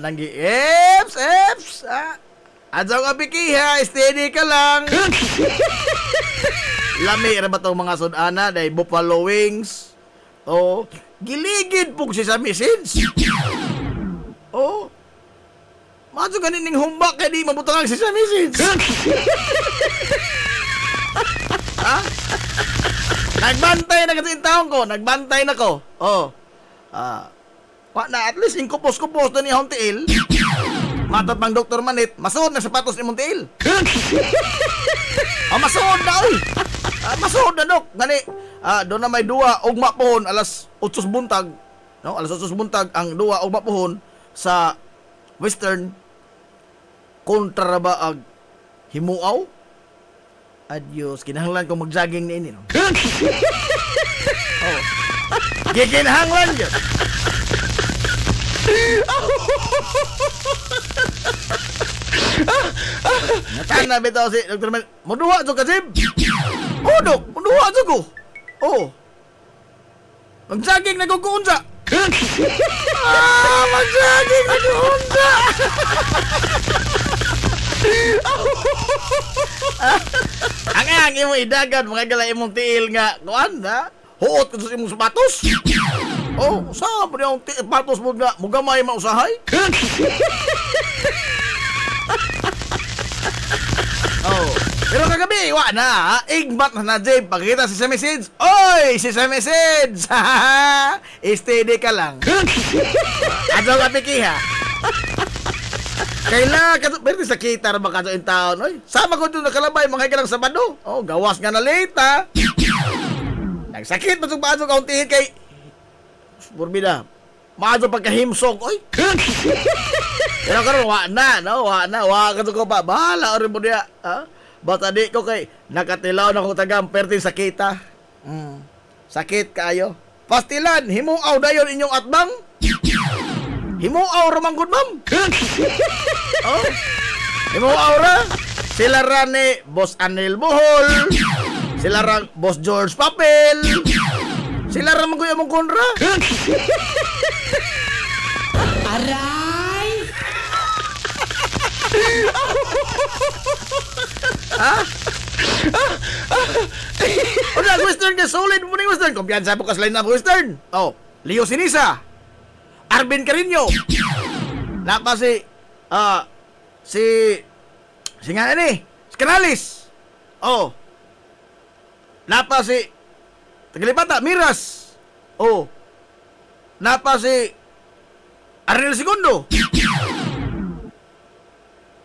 Nanggi eps adto ka pikiha, steady ka lang. Lami ra ba tong mga sudana day buffalo wings. Oh, giligid pug si sesame seeds. Oh, mato ganin ning humbak kay di mabutang ang sesame seeds. Nagbantay na kasi taon ko, nagbantay na ko. Oh. Wa na at least inkupos-kupos na ni Hauntil. Matot pang Dr. Manit, masuod na sapatos ni Montiel. Masuod na oy. Masuod na dok. Gani, doon na may duwa ugma pohon alas 8 buntag. No, alas 8 buntag ang duwa ugma pohon sa Western kontra ba ag himuaw. Adios, kinahanglan ko mag-jogging ni ini no. Oh. Gikinahanglan yun. Natana bitaw si Dr. Mel. Muduwa jo ka Jib. Oh, dok, muduwa jo ko. Oh. Mag-jogging na ko unsa. Mag-jogging na ko unsa. Ang imo idagan mga gala imong tiil nga kuan ha. Huot ko sa imong sapatos. Oh, saan po niyang patos mo nga mugamay mausahay? Oh, pero kagabi, wa na ha? Igbat na Jib, pagkita si Sesame Seeds. Oy, si Sesame Seeds! Steady ka lang. Adto ka pikiha. Kaila, berti sa kita na baka in town. Oy, sama ko doon nakalabay, mga higalang Sabado. Oh, gawas nga na late ha. Nagsakit pa itong baso kauntihin kay Burbida, maadto pagkahimsok, oy. Pero karon wa na, no? Wa ka ko pa. Bahala rin mo diya, ha? Bata di ko kay nakatilaw na kong tagam pertin sakita. Sakit kayo. Pastilan, himuaw dayon inyong atbang. Himuaw ra man gud, ma'am. Oh. Himuaw ra. Sila ra ni Boss Anil Bohol. Sila ra Boss George Papel. Sila ramang kuya mong konra. Aray! Ha? Una, Western ka solid mo ni Western. Kumpiyansa po kaslain na Western. Oh, Leo Sinisa. Arvin Carino. Napa si nga ni, si Canales. Oh. Napa si Tagalipata, Miras. Oh. Napa si Arnel Segundo.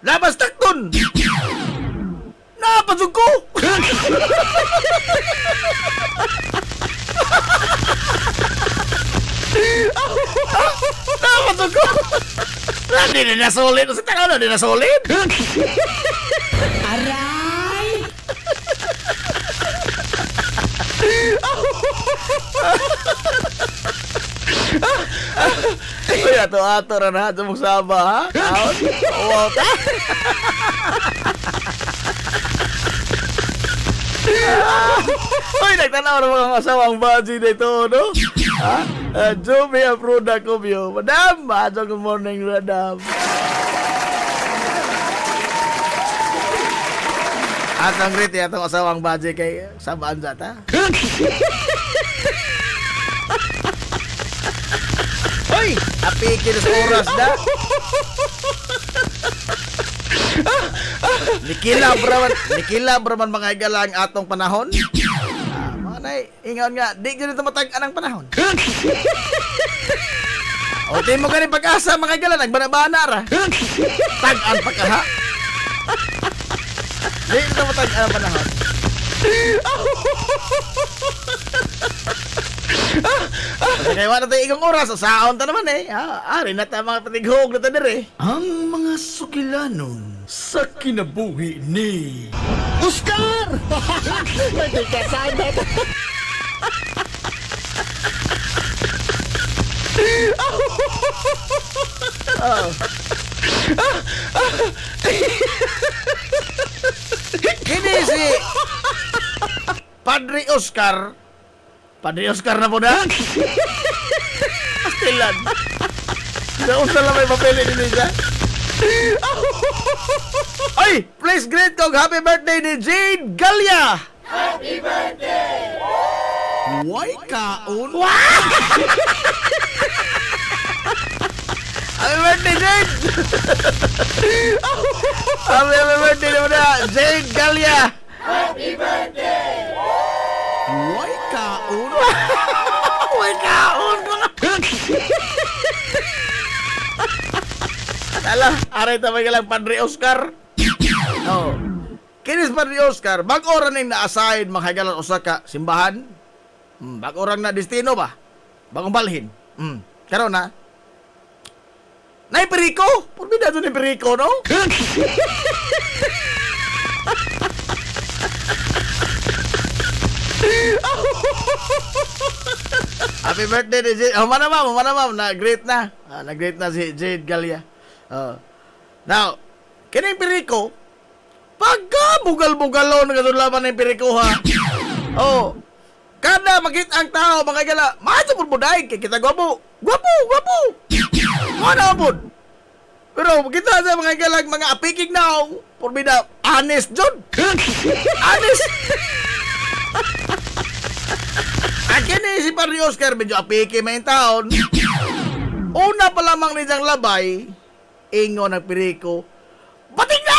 Napa si Takton. Napa Zuko. Napa Zuko. Hindi na nasolid. Sa tangan na, hindi nasolid. Aray! Uy, ato-ato na na ito mong sama, ha? Out? Wow, ta? Uy, nagtanaw na mga kasawang baji na ito, no? Ha? Joby, apruda ko, biyo. Madam, good morning, madam. Atong greet atong asawang budget kay sabaan ta. Hoy, apikir sa oras na. Nikila braman mga igalang atong panahon. Mga nay, ingon nga, di gyud ito matag-an ang panahon. O di mo gani pag-asa mga igalang nagbana-bana ra. Tag-an pa ka ha. Di ito matag-an ang panahon. Kaya wala tayo ikong oras, saon ta naman eh. Ari na tayo mga patighog na tayo eh. Ang mga sukilanon sa kinabuhi ni Oscar! Hindi ka sana. Kini si Padre Oscar. Padre Oscar na po na. Astilan. Doon sa may papeli ni Nisa. Ay, please greet kong happy birthday ni Jade Galia. Happy birthday! Why kaon? Happy birthday, Jade! Happy birthday naman na, Jade Galia! Happy birthday! Why kaon? Why kaon? Ala, aray tamay ka lang Padre Oscar. Oh. Kinis Padre Oscar, bag-oran ning na-assign mga hagalan Osaka simbahan. Bag-oran na destino ba? Bagong balhin. Karon na. Nay Perico? Purbida doon ni Perico, no? Happy birthday ni Jade. Oh, mana ma'am, na-great na. Na-great na si Jade Galia. Now, kining Perico, pagka bugal-bugalon na kasulaman ng Perico ha. Oh, kada makita ang tao, mga gala, macho po buday, kay kita gwapo. Gwapo. Mana po. Pero kita sa mga galag, mga apikig na, purbida, honest, John. Honest. Akin eh, si Padre Oscar, medyo apiki may taon. Una pa lamang niyang labay, ingo ng Perico, bating na!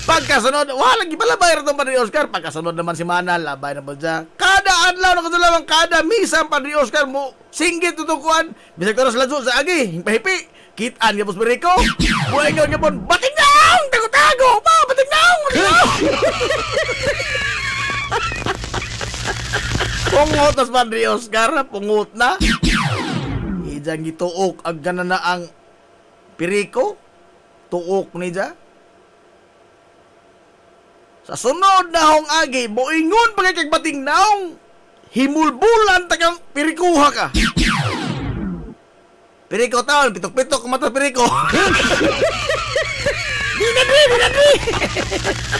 Pagkasunod, lagi palabay rin itong Padre Oscar. Pagkasunod naman si Manal, labay na po dyan. Kada adlaw na katulawang, kada misa ang Padre Oscar mo, singgit tutukuan, bisag toros ladso sa agi, himpahipi, kitaan nga po sa Perico, buhay nga nga po, bating na! Tago-tago! Bating na! Pungot na sa Padre Oscar, pungot na. Ijang gituok ang ganan na ang Perico, tuok ni dyan. Sa sunod na hong agi, buingon pa kay bating naong, himulbulan tagang Perikuha ka. Perico taon, pitok-pitok kumata Perico. Dinadri!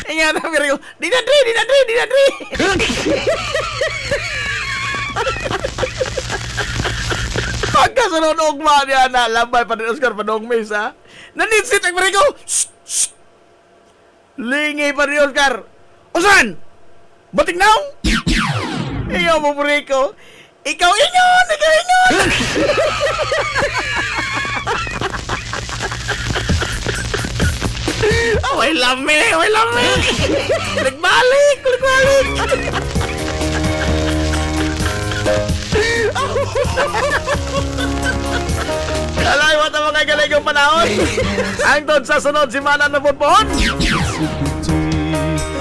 Ingat na Perico, dinadri! Pagkasunod ugma niya na, labay pa ni Oscar Padong Mesa, nanitsit ang Perico. Lingi pa ni Oscar. Usan? Bating naong? Iyo mo, Perico. Ikaw inyon! Way lami! Kulik-balik! Alay mo ito mga galigong panahon. Ang doon sa sunod si Manan na Pupon.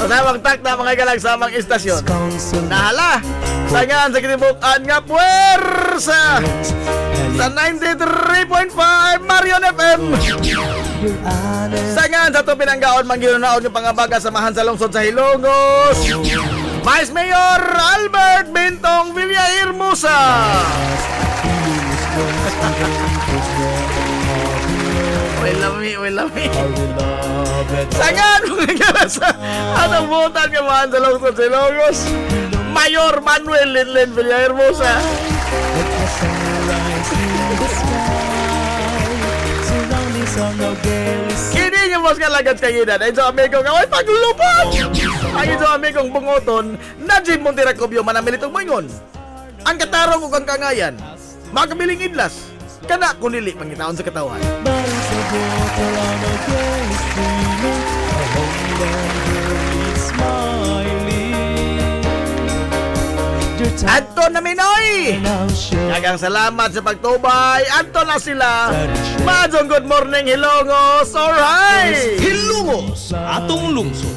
Samang tak na mga galang samang istasyon. Nahala, sangan sa kinibukan nga puwersa sa 93.5 Marion FM. Sangan sa ito pinanggaon mangginunaon yung pangabaga samahan sa lungsod sa Hilongos. Vice Mayor Albert Bintong Villahermosa. Way lami. Sangan mga galang sa atong butan kamahan sa lungsod sa Hilongos. Mayor Manuel Linlen Villahermosa. Kini nga mas kalagat kaginan ay sa amigo nga ay paglupot. Ay sa amigong bungoton Najib Monteracobio manamilitong moingon. Ang katarong ug ang kangayan magabiling idlas kana kun dili pangitaon sa katawan. Anton na Minoy! Kagang salamat sa pagtubay. Anton na sila. Majong good morning, Hilongos. Alright! Hilongos, atong lungsod.